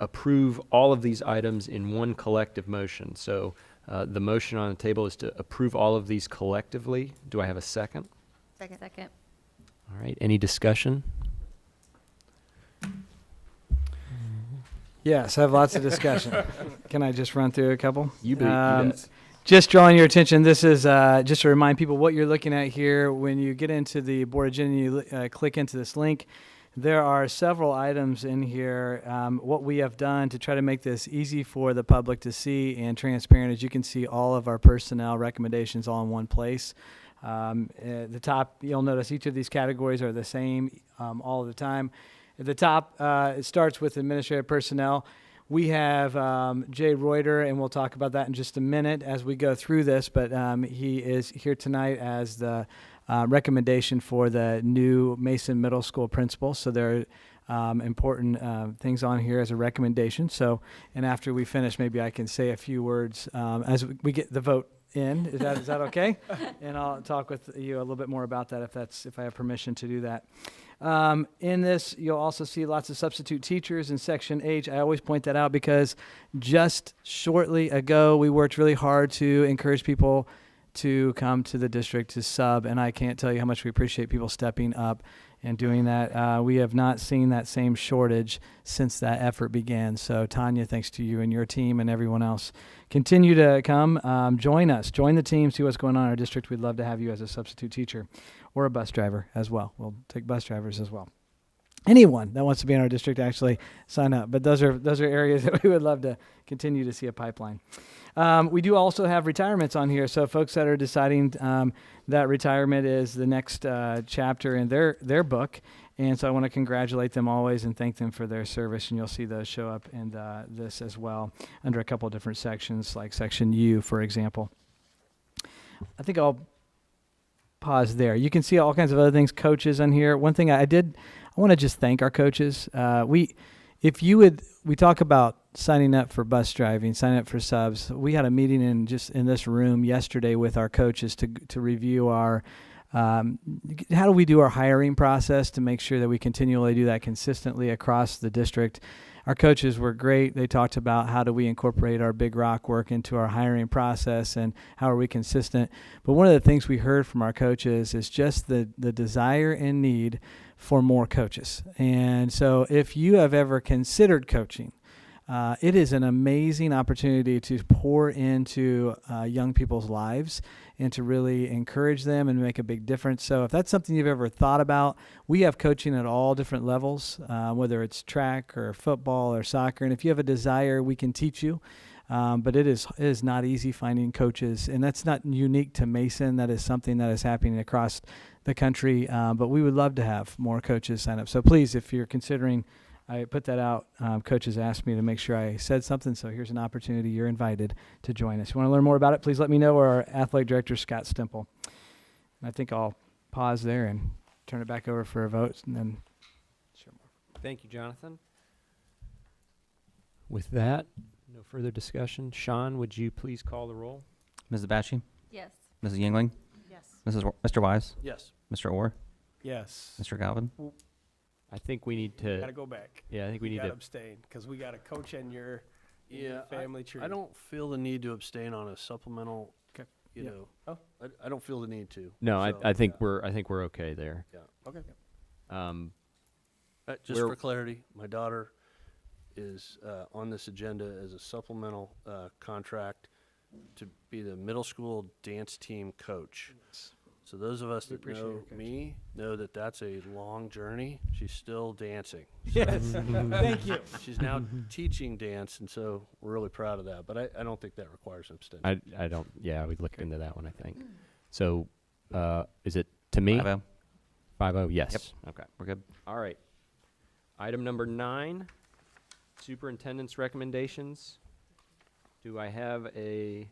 [SPEAKER 1] approve all of these items in one collective motion. So the motion on the table is to approve all of these collectively. Do I have a second?
[SPEAKER 13] Second.
[SPEAKER 1] All right, any discussion?
[SPEAKER 3] Yes, I have lots of discussion. Can I just run through a couple?
[SPEAKER 1] You bet.
[SPEAKER 3] Just drawing your attention, this is just to remind people what you're looking at here. When you get into the board agenda, you click into this link. There are several items in here. What we have done to try to make this easy for the public to see and transparent is you can see all of our personnel recommendations all in one place. At the top, you'll notice each of these categories are the same all the time. At the top, it starts with administrative personnel. We have Jay Reuter, and we'll talk about that in just a minute as we go through this, but he is here tonight as the recommendation for the new Mason Middle School principal. So there are important things on here as a recommendation. So, and after we finish, maybe I can say a few words as we get the vote in. Is that okay? And I'll talk with you a little bit more about that if I have permission to do that. In this, you'll also see lots of substitute teachers in Section H. I always point that out because just shortly ago, we worked really hard to encourage people to come to the district to sub, and I can't tell you how much we appreciate people stepping up and doing that. We have not seen that same shortage since that effort began. So, Tanya, thanks to you and your team and everyone else. Continue to come, join us, join the team, see what's going on in our district. We'd love to have you as a substitute teacher or a bus driver as well. We'll take bus drivers as well. Anyone that wants to be in our district, actually sign up. But those are areas that we would love to continue to see a pipeline. We do also have retirements on here. So folks that are deciding that retirement is the next chapter in their book. And so I want to congratulate them always and thank them for their service. And you'll see those show up in this as well under a couple of different sections, like Section U, for example. I think I'll pause there. You can see all kinds of other things, coaches on here. One thing I want to just thank our coaches. We talk about signing up for bus driving, signing up for subs. We had a meeting in this room yesterday with our coaches to review our how do we do our hiring process to make sure that we continually do that consistently across the district. Our coaches were great. They talked about how do we incorporate our Big Rock work into our hiring process and how are we consistent. But one of the things we heard from our coaches is just the desire and need for more coaches. And so if you have ever considered coaching, it is an amazing opportunity to pour into young people's lives and to really encourage them and make a big difference. So if that's something you've ever thought about, we have coaching at all different levels, whether it's track or football or soccer. And if you have a desire, we can teach you. But it is not easy finding coaches, and that's not unique to Mason. That is something that is happening across the country. But we would love to have more coaches sign up. So please, if you're considering, I put that out. Coaches asked me to make sure I said something, so here's an opportunity. You're invited to join us. You want to learn more about it, please let me know, or our athletic director, Scott Stemple. And I think I'll pause there and turn it back over for a vote, and then share more.
[SPEAKER 1] Thank you, Jonathan. With that, no further discussion. Sean, would you please call the roll?
[SPEAKER 16] Mrs. Batchy?
[SPEAKER 13] Yes.
[SPEAKER 16] Mrs. Yingling?
[SPEAKER 12] Yes.
[SPEAKER 16] Mr. Wise?
[SPEAKER 14] Yes.
[SPEAKER 16] Mr. Orr?
[SPEAKER 11] Yes.
[SPEAKER 16] Mr. Galvin?
[SPEAKER 1] I think we need to.
[SPEAKER 11] Gotta go back.
[SPEAKER 1] Yeah, I think we need
[SPEAKER 11] gotta
[SPEAKER 1] to
[SPEAKER 11] abstain because we got a coach in your family tree.
[SPEAKER 14] I don't feel the need to abstain on a supplemental.
[SPEAKER 11] Okay.
[SPEAKER 14] You
[SPEAKER 11] Yeah.
[SPEAKER 14] know,
[SPEAKER 11] Oh.
[SPEAKER 14] I don't feel the need to.
[SPEAKER 1] No,
[SPEAKER 14] so,
[SPEAKER 1] I think
[SPEAKER 14] yeah.
[SPEAKER 1] we're okay there.
[SPEAKER 14] Yeah.
[SPEAKER 11] Okay.
[SPEAKER 14] Just for clarity, my daughter is on this agenda as a supplemental contract to be the middle school dance team coach. So those of us
[SPEAKER 3] We
[SPEAKER 14] that
[SPEAKER 3] appreciate
[SPEAKER 14] know
[SPEAKER 3] your coaching.
[SPEAKER 14] me know that that's a long journey. She's still dancing.
[SPEAKER 3] Yes. Thank you.
[SPEAKER 14] She's now teaching dance, and so we're really proud of that. But I don't think that requires an abstention.
[SPEAKER 1] I don't. Yeah, we looked into that one, I think. So, is it to me?
[SPEAKER 16] 5-0.
[SPEAKER 1] 5-0. Yes.
[SPEAKER 16] Yep.
[SPEAKER 1] Okay.
[SPEAKER 16] We're good.
[SPEAKER 1] All right. Item number 9, superintendent's recommendations. Do I have is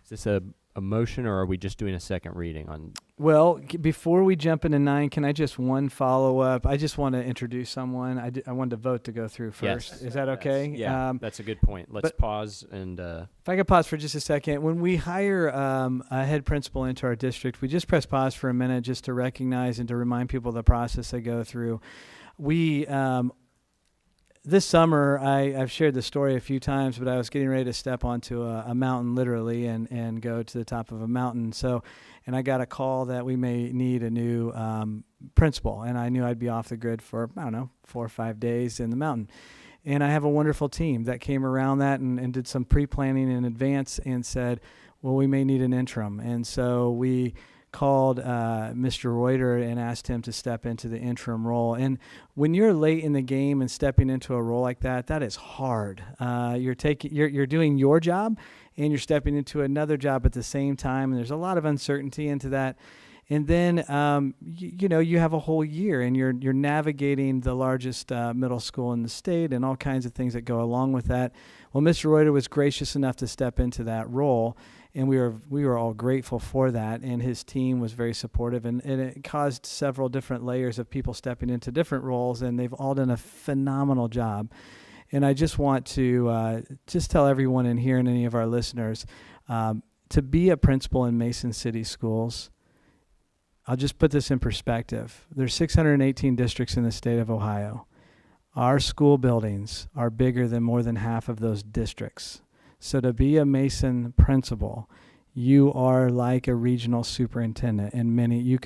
[SPEAKER 1] this a motion, or are we just doing a second reading on?
[SPEAKER 3] Well, before we jump into 9, can I just one follow up? I just want to introduce someone. I wanted to vote to go through first.
[SPEAKER 1] Yes.
[SPEAKER 3] Is that okay?
[SPEAKER 1] Yeah, that's a good point. Let's pause and.
[SPEAKER 3] If I could pause for just a second. When we hire a head principal into our district, we just press pause for a minute just to recognize and to remind people of the process they go through. We this summer, I've shared the story a few times, but I was getting ready to step onto a mountain, literally, and go to the top of a mountain. And I got a call that we may need a new principal, and I knew I'd be off the grid for, 4 or 5 days in the mountain. And I have a wonderful team that came around that and did some pre-planning in advance and said, well, we may need an interim. And so we called Mr. Reuter and asked him to step into the interim role. And when you're late in the game and stepping into a role like that, that is hard. You're doing your job and you're stepping into another job at the same time. And there's a lot of uncertainty into that. And then, you have a whole year and you're navigating the largest middle school in the state and all kinds of things that go along with that. Well, Mr. Reuter was gracious enough to step into that role, and we were all grateful for that, and his team was very supportive, and it caused several different layers of people stepping into different roles, and they've all done a phenomenal job. And I just want to just tell everyone in here and any of our listeners, to be a principal in Mason City Schools, I'll just put this in perspective. There's 618 districts in the state of Ohio. Our school buildings are bigger than more than half of those districts. So to be a Mason principal, you are like a regional superintendent, and you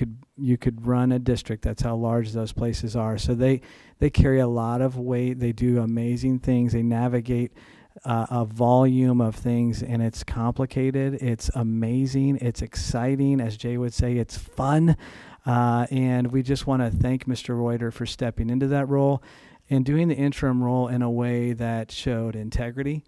[SPEAKER 3] could run a district. That's how large those places are. So they carry a lot of weight. They do amazing things. They navigate a volume of things, and it's complicated. It's amazing. It's exciting. As Jay would say, it's fun. And we just want to thank Mr. Reuter for stepping into that role and doing the interim role in a way that showed integrity,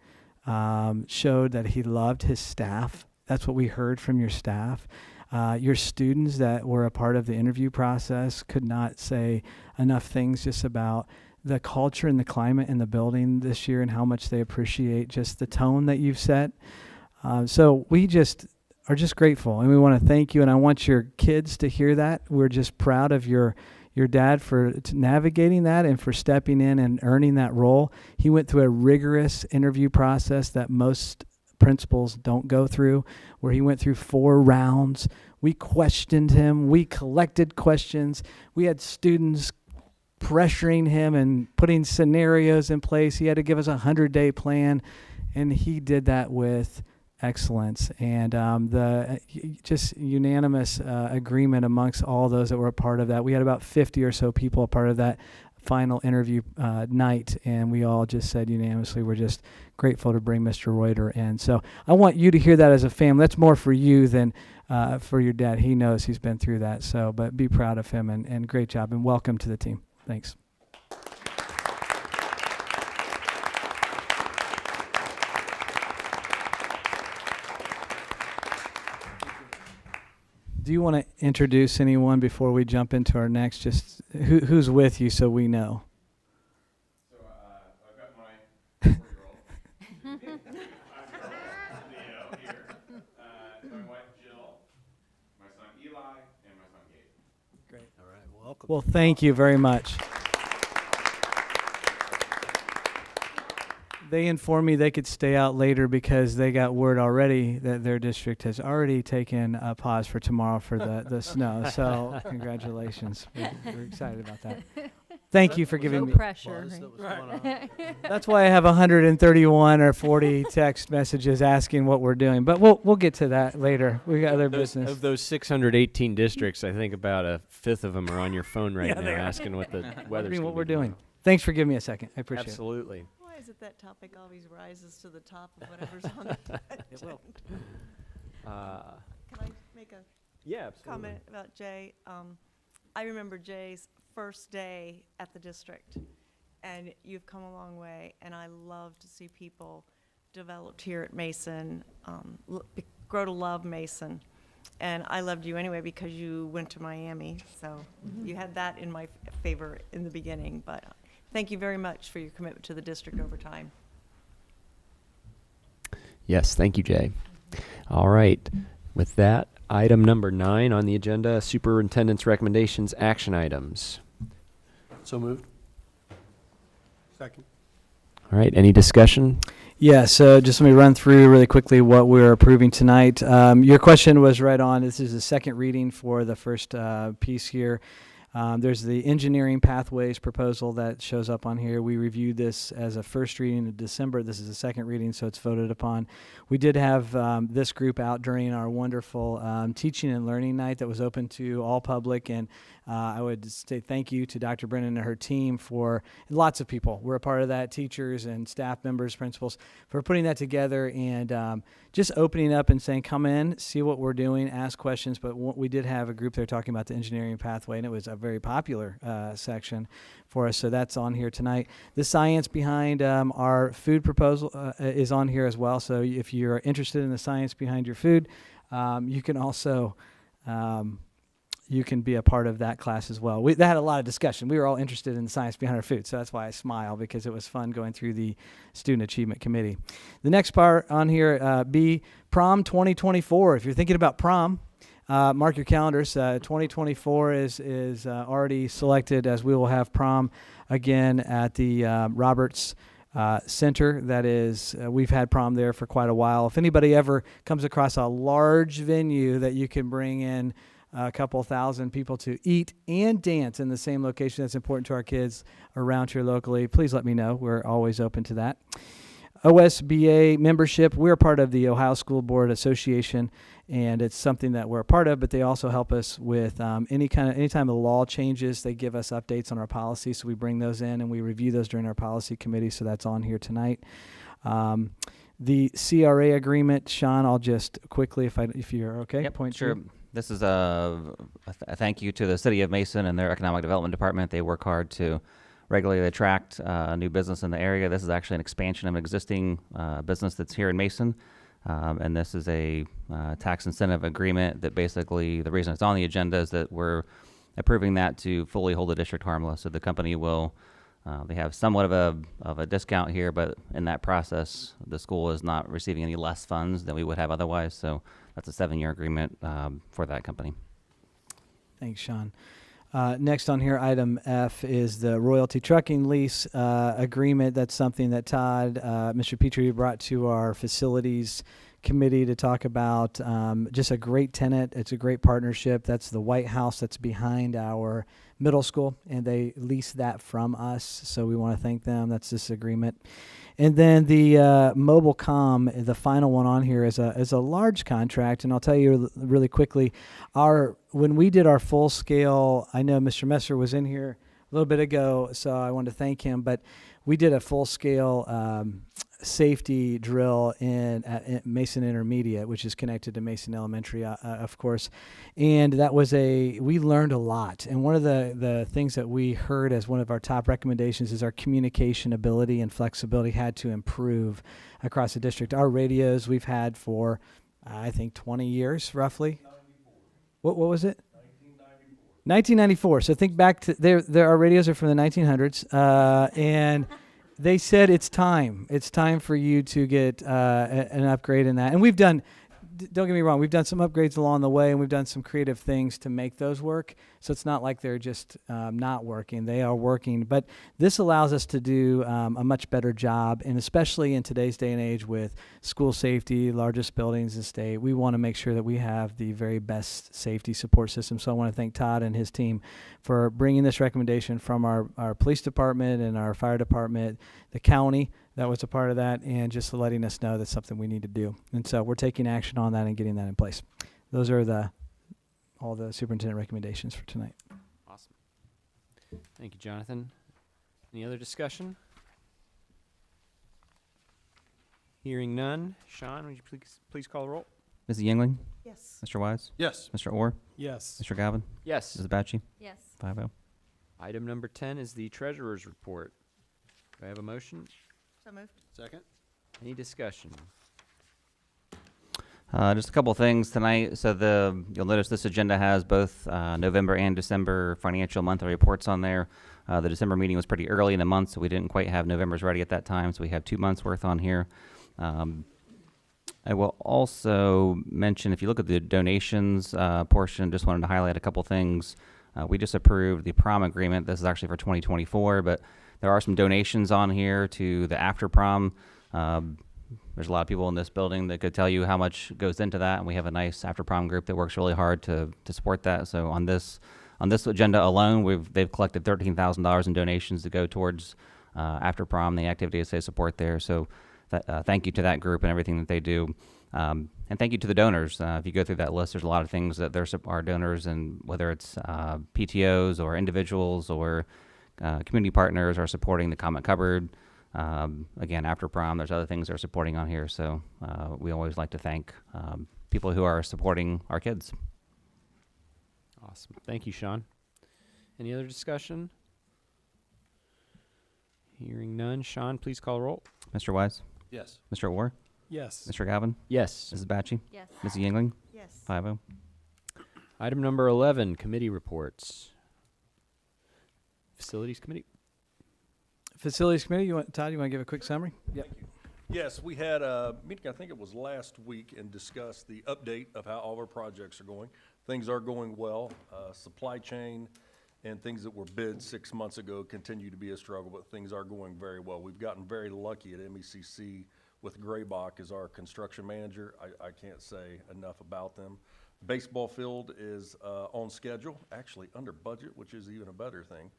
[SPEAKER 3] showed that he loved his staff. That's what we heard from your staff. Your students that were a part of the interview process could not say enough things just about the culture and the climate in the building this year and how much they appreciate just the tone that you've set. So we just are just grateful, and we want to thank you, and I want your kids to hear that. We're just proud of your dad for navigating that and for stepping in and earning that role. He went through a rigorous interview process that most principals don't go through, where he went through 4 rounds. We questioned him. We collected questions. We had students pressuring him and putting scenarios in place. He had to give us a 100-day plan, and he did that with excellence. And the just unanimous agreement amongst all those that were a part of that. We had about 50 or so people a part of that final interview night, and we all just said unanimously, we're just grateful to bring Mr. Reuter in. So I want you to hear that as a family. That's more for you than for your dad. He knows he's been through that. So, but be proud of him, and great job, and welcome to the team. Thanks. Do you want to introduce anyone before we jump into our next? Just who's with you so we know.
[SPEAKER 9] So I've got my 4-year-old. I'm Leo here. My wife Jill, my son Eli, and my son Gabe.
[SPEAKER 3] Great.
[SPEAKER 14] All right, welcome.
[SPEAKER 3] Well, thank you very much. They informed me they could stay out later because they got word already that their district has already taken a pause for tomorrow for the snow. So congratulations. We're excited about that. Thank you for giving me.
[SPEAKER 13] Pressure.
[SPEAKER 3] That's why I have 131 or 40 text messages asking what we're doing. But we'll get to that later. We got other business.
[SPEAKER 1] Of those 618 districts, I think about a fifth of them are on your phone right
[SPEAKER 3] Yeah,
[SPEAKER 1] now
[SPEAKER 3] they are.
[SPEAKER 1] asking what the weather's
[SPEAKER 3] Wondering what
[SPEAKER 1] gonna
[SPEAKER 3] we're
[SPEAKER 1] be tomorrow.
[SPEAKER 3] doing. Thanks for giving me a second. I appreciate
[SPEAKER 1] Absolutely.
[SPEAKER 12] Why is it that topic always rises to the top of whatever's on the
[SPEAKER 3] It will.
[SPEAKER 12] Can I make a
[SPEAKER 1] Yeah, absolutely.
[SPEAKER 12] comment about Jay? I remember Jay's first day at the district, and you've come a long way, and I love to see people developed here at Mason, grow to love Mason. And I loved you anyway because you went to Miami, so you had that in my favor in the beginning. But thank you very much for your commitment to the district over time.
[SPEAKER 1] Yes, thank you, Jay. All right. With that, item number 9 on the agenda, superintendent's recommendations, action items.
[SPEAKER 14] So moved. Second.
[SPEAKER 1] All right, any discussion?
[SPEAKER 3] Yeah, so just let me run through really quickly what we're approving tonight. Your question was right on. This is the second reading for the first piece here. There's the engineering pathways proposal that shows up on here. We reviewed this as a first reading in December. This is a second reading, so it's voted upon. We did have this group out during our wonderful teaching and learning night that was open to all public, and I would say thank you to Dr. Brennan and her team for lots of people. We're a part of that, teachers and staff members, principals, for putting that together and just opening up and saying, come in, see what we're doing, ask questions. But we did have a group there talking about the engineering pathway, and it was a very popular section for us. So that's on here tonight. The science behind our food proposal is on here as well. So if you're interested in the science behind your food, you can also you can be a part of that class as well. That had a lot of discussion. We were all interested in the science behind our food, so that's why I smile, because it was fun going through the Student Achievement Committee. The next part on here, B, Prom 2024. If you're thinking about prom, mark your calendars. 2024 is already selected, as we will have prom again at the Roberts Center. That is, we've had prom there for quite a while. If anybody ever comes across a large venue that you can bring in a couple thousand people to eat and dance in the same location that's important to our kids around here locally, please let me know. We're always open to that. OSBA membership, we're part of the Ohio School Board Association, and it's something that we're a part of, but they also help us with anytime the law changes, they give us updates on our policy, so we bring those in and we review those during our policy committee, so that's on here tonight. The CRA agreement, Sean, I'll just quickly, if you're okay,
[SPEAKER 16] Yep,
[SPEAKER 3] point
[SPEAKER 16] sure.
[SPEAKER 3] to.
[SPEAKER 16] This is a thank you to the City of Mason and their Economic Development Department. They work hard to regularly attract new business in the area. This is actually an expansion of an existing business that's here in Mason. And this is a tax incentive agreement that basically, the reason it's on the agenda is that we're approving that to fully hold the district harmless. So the company will, they have somewhat of a discount here, but in that process, the school is not receiving any less funds than we would have otherwise. So that's a 7-year agreement for that company.
[SPEAKER 3] Thanks, Sean. Next on here, item F, is the royalty trucking lease agreement. That's something that Todd, Mr. Petrie, brought to our facilities committee to talk about. Just a great tenant. It's a great partnership. That's the White House that's behind our middle school, and they lease that from us, so we want to thank them. That's this agreement. And then the mobile comm, the final one on here, is a large contract, and I'll tell you really quickly, when we did our full scale, I know Mr. Messer was in here a little bit ago, so I want to thank him, but we did a full scale safety drill at Mason Intermediate, which is connected to Mason Elementary, of course. And that was we learned a lot. And one of the things that we heard as one of our top recommendations is our communication ability and flexibility had to improve across the district. Our radios we've had for, I think, 20 years, roughly. What was it? 1994. So think back to our radios are from the 1900s, and they said it's time. It's time for you to get an upgrade in that. And we've done. Don't get me wrong. We've done some upgrades along the way, and we've done some creative things to make those work. So it's not like they're just not working. They are working. But this allows us to do a much better job, and especially in today's day and age with school safety, largest buildings in the state, we want to make sure that we have the very best safety support system. So I want to thank Todd and his team for bringing this recommendation from our police department and our fire department, the county that was a part of that, and just letting us know that's something we need to do. And so we're taking action on that and getting that in place. Those are all the superintendent recommendations for tonight.
[SPEAKER 1] Awesome. Thank you, Jonathan. Any other discussion? Hearing none. Sean, would you please call the roll?
[SPEAKER 16] Mrs. Yingling?
[SPEAKER 12] Yes.
[SPEAKER 16] Mr. Wise?
[SPEAKER 14] Yes.
[SPEAKER 16] Mr. Orr?
[SPEAKER 11] Yes.
[SPEAKER 16] Mr. Galvin?
[SPEAKER 1] Yes.
[SPEAKER 16] Mrs. Bacci?
[SPEAKER 13] Yes.
[SPEAKER 16] 5-0.
[SPEAKER 1] Item number 10 is the treasurer's report. Do I have a motion?
[SPEAKER 12] So moved.
[SPEAKER 14] Second.
[SPEAKER 1] Any discussion?
[SPEAKER 16] Just a couple of things tonight. So you'll notice this agenda has both November and December financial monthly reports on there. The December meeting was pretty early in the month, so we didn't quite have November's ready at that time, so we have 2 months worth on here. I will also mention, if you look at the donations portion, just wanted to highlight a couple things. We just approved the prom agreement. This is actually for 2024, but there are some donations on here to the after prom. There's a lot of people in this building that could tell you how much goes into that, and we have a nice after prom group that works really hard to support that. So on this agenda alone, they've collected $13,000 in donations to go towards after prom, the activities they support there. So thank you to that group and everything that they do. And thank you to the donors. If you go through that list, there's a lot of things that our donors, and whether it's PTOs or individuals or community partners are supporting the comment cupboard. Again, after prom, there's other things they're supporting on here. So we always like to thank people who are supporting our kids.
[SPEAKER 1] Awesome. Thank you, Sean. Any other discussion? Hearing none. Sean, please call the roll.
[SPEAKER 16] Mr. Wise?
[SPEAKER 14] Yes.
[SPEAKER 16] Mr. Orr?
[SPEAKER 11] Yes.
[SPEAKER 16] Mr. Galvin?
[SPEAKER 1] Yes.
[SPEAKER 16] Mrs. Bacci?
[SPEAKER 13] Yes.
[SPEAKER 16] Mrs. Yingling?
[SPEAKER 12] Yes.
[SPEAKER 16] 5-0.
[SPEAKER 1] Item number 11, committee reports. Facilities Committee.
[SPEAKER 3] Facilities Committee, Todd, you want to give a quick summary? Yep.
[SPEAKER 18] Yes, we had a meeting, I think it was last week, and discussed the update of how all of our projects are going. Things are going well. Supply chain and things that were bid 6 months ago continue to be a struggle, but things are going very well. We've gotten very lucky at MECC with Graybach as our construction manager. I can't say enough about them. Baseball field is on schedule, actually under budget, which is even a better thing.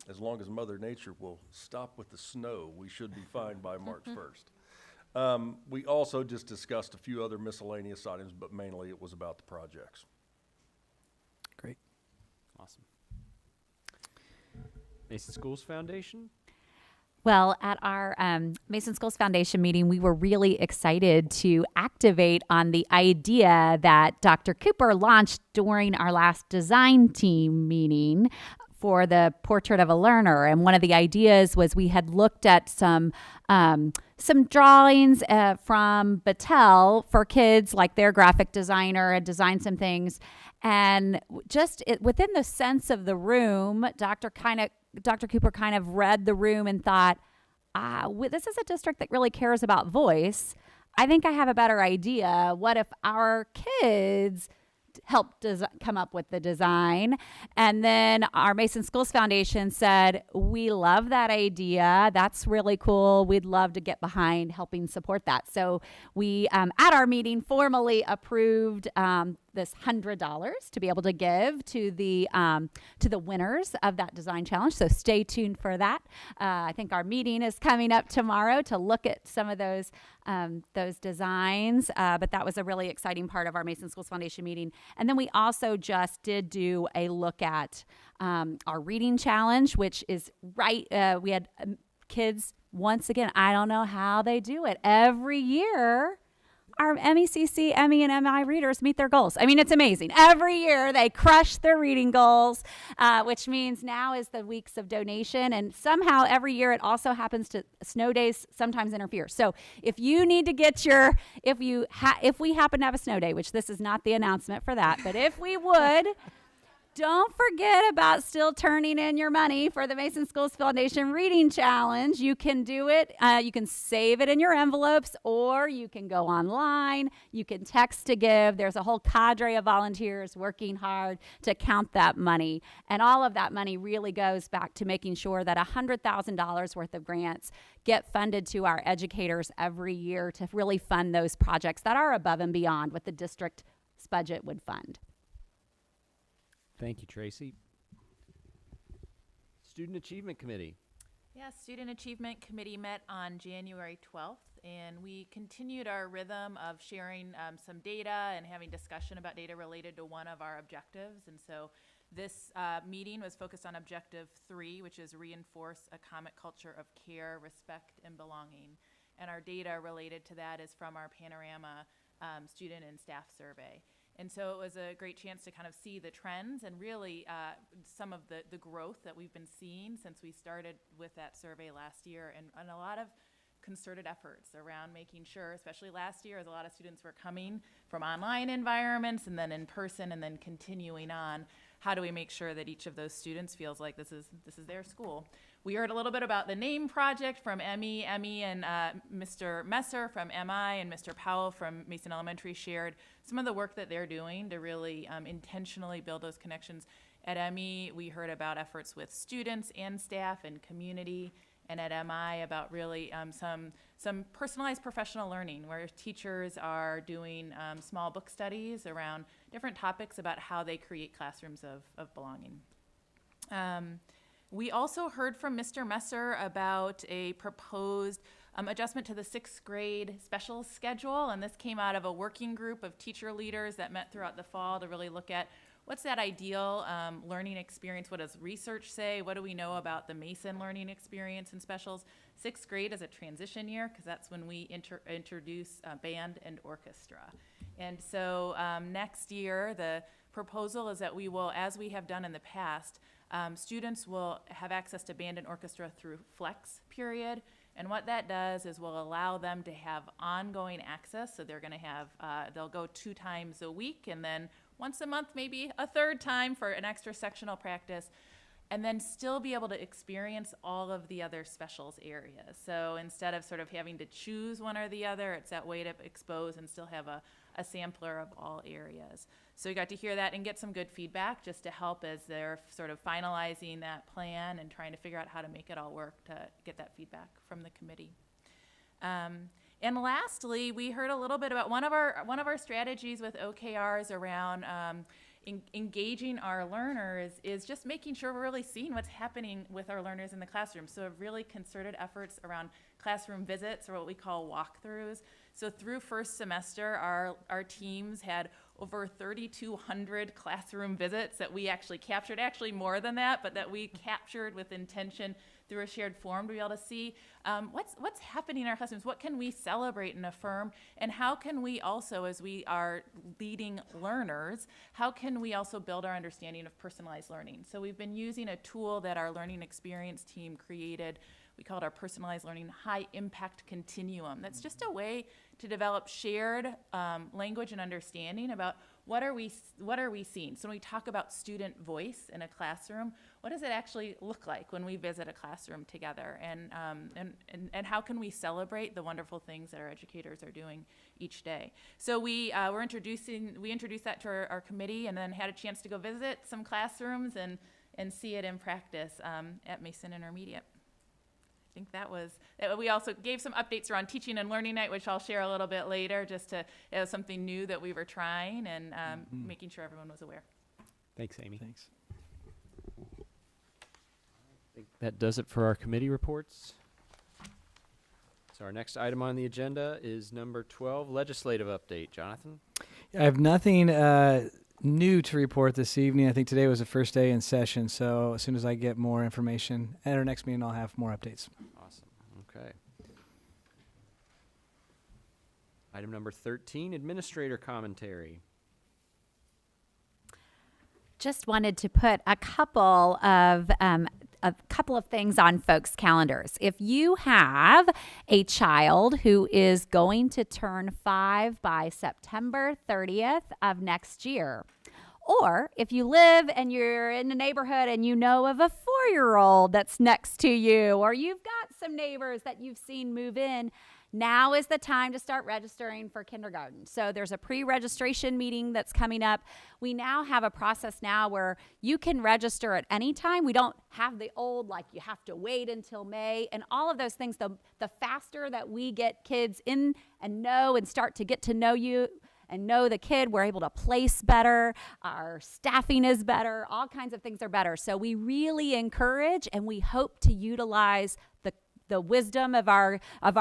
[SPEAKER 18] As long as Mother Nature will stop with the snow, we should be fine by March 1st. We also just discussed a few other miscellaneous items, but mainly it was about the projects.
[SPEAKER 3] Great.
[SPEAKER 1] Awesome. Mason Schools Foundation.
[SPEAKER 4] Well, at our Mason Schools Foundation meeting, we were really excited to activate on the idea that Dr. Cooper launched during our last design team meeting for the Portrait of a Learner. And one of the ideas was we had looked at some drawings from Battelle for kids, like their graphic designer had designed some things. And just within the sense of the room, Dr. Cooper kind of read the room and thought, this is a district that really cares about voice. I think I have a better idea. What if our kids helped come up with the design? And then our Mason Schools Foundation said, we love that idea. That's really cool. We'd love to get behind helping support that. So we, at our meeting, formally approved this $100 to be able to give to the winners of that design challenge. So stay tuned for that. I think our meeting is coming up tomorrow to look at some of those designs. But that was a really exciting part of our Mason Schools Foundation meeting. And then we also just did do a look at our reading challenge, which is right. We had kids, once again, I don't know how they do it. Every year, our MECC, ME, and MI readers meet their goals. I mean, it's amazing. Every year they crush their reading goals, which means now is the weeks of donation. And somehow every year it also happens to snow days sometimes interfere. So if you need to get your, if we happen to have a snow day, which this is not the announcement for that, but if we would, don't forget about still turning in your money for the Mason Schools Foundation Reading Challenge. You can do it. You can save it in your envelopes, or you can go online. You can text to give. There's a whole cadre of volunteers working hard to count that money. And all of that money really goes back to making sure that $100,000 worth of grants get funded to our educators every year to really fund those projects that are above and beyond what the district's budget would fund.
[SPEAKER 1] Thank you, Tracy. Student Achievement Committee.
[SPEAKER 2] Yes, Student Achievement Committee met on January 12th, and we continued our rhythm of sharing some data and having discussion about data related to one of our objectives. And so this meeting was focused on Objective 3, which is reinforce a common culture of care, respect, and belonging. And our data related to that is from our Panorama student and staff survey. And so it was a great chance to kind of see the trends and really some of the growth that we've been seeing since we started with that survey last year, and a lot of concerted efforts around making sure, especially last year, as a lot of students were coming from online environments and then in person and then continuing on, how do we make sure that each of those students feels like this is their school? We heard a little bit about the name project from Emmy and Mr. Messer from MI, and Mr. Powell from Mason Elementary shared some of the work that they're doing to really intentionally build those connections. At Emmy, we heard about efforts with students and staff and community, and at MI about really some personalized professional learning where teachers are doing small book studies around different topics about how they create classrooms of belonging. We also heard from Mr. Messer about a proposed adjustment to the 6th grade special schedule, and this came out of a working group of teacher leaders that met throughout the fall to really look at what's that ideal learning experience. What does research say? What do we know about the Mason learning experience in specials? 6th grade is a transition year because that's when we introduce band and orchestra. And so next year, the proposal is that we will, as we have done in the past, students will have access to band and orchestra through flex period. And what that does is will allow them to have ongoing access. So they're going to have, they'll go 2 times a week and then once a month, maybe a 3rd time for an extra sectional practice, and then still be able to experience all of the other specials areas. So instead of sort of having to choose one or the other, it's that way to expose and still have a sampler of all areas. So we got to hear that and get some good feedback just to help as they're sort of finalizing that plan and trying to figure out how to make it all work to get that feedback from the committee. And lastly, we heard a little bit about one of our strategies with OKRs around engaging our learners is just making sure we're really seeing what's happening with our learners in the classroom. So really concerted efforts around classroom visits, or what we call walkthroughs. So through first semester, our teams had over 3,200 classroom visits that we actually captured, actually more than that, but that we captured with intention through a shared form to be able to see what's happening in our classrooms, what can we celebrate and affirm, and how can we also, as we are leading learners, how can we also build our understanding of personalized learning? So we've been using a tool that our learning experience team created. We call it our personalized learning high impact continuum. That's just a way to develop shared language and understanding about what are we seeing. So when we talk about student voice in a classroom, what does it actually look like when we visit a classroom together, and how can we celebrate the wonderful things that our educators are doing each day? So we introduced that to our committee, and then had a chance to go visit some classrooms and see it in practice at Mason Intermediate. I think that was, we also gave some updates around teaching and learning night, which I'll share a little bit later, just to, it was something new that we were trying and making sure everyone was aware.
[SPEAKER 1] Thanks, Amy. Thanks. I think that does it for our committee reports. So our next item on the agenda is number 12, legislative update. Jonathan?
[SPEAKER 3] I have nothing new to report this evening. I think today was the first day in session, so as soon as I get more information at our next meeting, I'll have more updates.
[SPEAKER 1] Awesome. Okay. Item number 13, administrator commentary.
[SPEAKER 4] Just wanted to put a couple of things on folks' calendars. If you have a child who is going to turn 5 by September 30th of next year, or if you live and you're in a neighborhood and you know of a 4-year-old that's next to you, or you've got some neighbors that you've seen move in, now is the time to start registering for kindergarten. So there's a pre-registration meeting that's coming up. We now have a process now where you can register at any time. We don't have the old, like you have to wait until May and all of those things. The faster that we get kids in and know and start to get to know you and know the kid, we're able to place better, our staffing is better, all kinds of things are better. So we really encourage and we hope to utilize the wisdom of our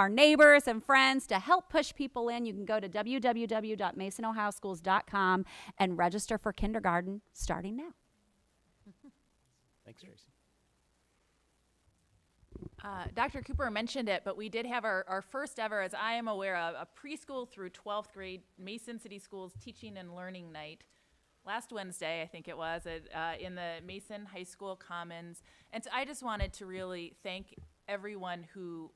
[SPEAKER 4] neighbors and friends to help push people in. You can go to www.masonohioschools.com and register for kindergarten starting now.
[SPEAKER 1] Thanks, Tracy.
[SPEAKER 2] Dr. Cooper mentioned it, but we did have our first ever, as I am aware of, a preschool through 12th grade Mason City Schools Teaching and Learning Night. Last Wednesday, I think it was, in the Mason High School Commons. And so I just wanted to really thank everyone who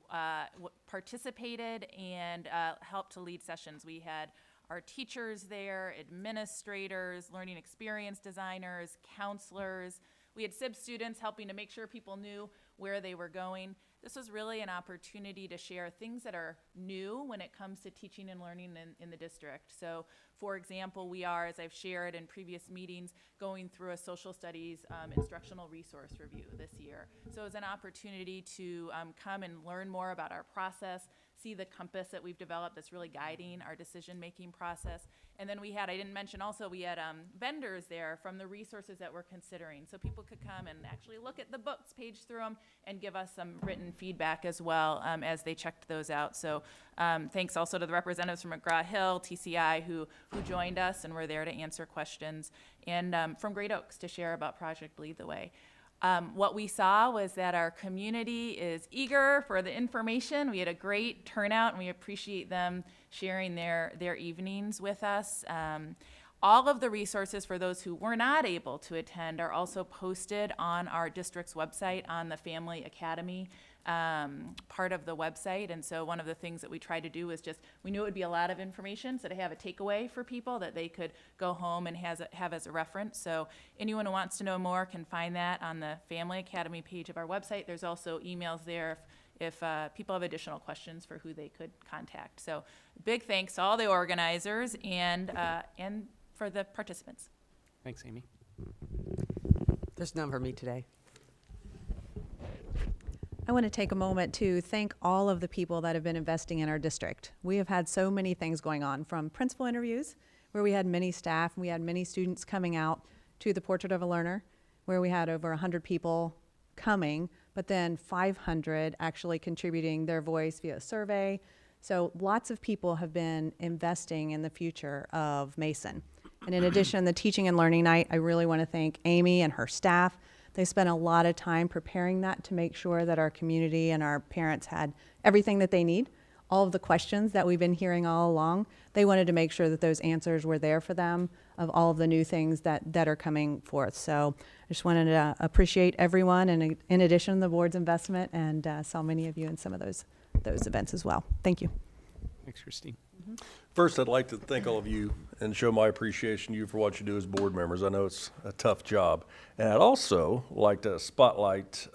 [SPEAKER 2] participated and helped to lead sessions. We had our teachers there, administrators, learning experience designers, counselors. We had SIB students helping to make sure people knew where they were going. This was really an opportunity to share things that are new when it comes to teaching and learning in the district. So, for example, we are, as I've shared in previous meetings, going through a social studies instructional resource review this year. So it was an opportunity to come and learn more about our process, see the compass that we've developed that's really guiding our decision-making process. And then we had, I didn't mention also, we had vendors there from the resources that we're considering. So people could come and actually look at the books, page through them, and give us some written feedback as well as they checked those out. So thanks also to the representatives from McGraw-Hill, TCI, who joined us and were there to answer questions, and from Great Oaks to share about Project Lead the Way. What we saw was that our community is eager for the information. We had a great turnout, and we appreciate them sharing their evenings with us. All of the resources for those who were not able to attend are also posted on our district's website on the Family Academy part of the website. And so one of the things that we tried to do was we knew it would be a lot of information, so to have a takeaway for people that they could go home and have as a reference. So anyone who wants to know more can find that on the Family Academy page of our website. There's also emails there if people have additional questions for who they could contact. So big thanks to all the organizers and for the participants.
[SPEAKER 1] Thanks, Amy.
[SPEAKER 19] There's none for me today.
[SPEAKER 20] I want to take a moment to thank all of the people that have been investing in our district. We have had so many things going on, from principal interviews, where we had many staff, and we had many students coming out, to the Portrait of a Learner, where we had over 100 people coming, but then 500 actually contributing their voice via survey. So lots of people have been investing in the future of Mason. And in addition, the Teaching and Learning Night, I really want to thank Amy and her staff. They spent a lot of time preparing that to make sure that our community and our parents had everything that they need. All of the questions that we've been hearing all along, they wanted to make sure that those answers were there for them of all of the new things that are coming forth. So I just wanted to appreciate everyone, and in addition, the board's investment, and saw many of you in some of those events as well. Thank you.
[SPEAKER 1] Thanks, Christine.
[SPEAKER 18] First, I'd like to thank all of you and show my appreciation to you for what you do as board members. I know it's a tough job. And I'd also like to spotlight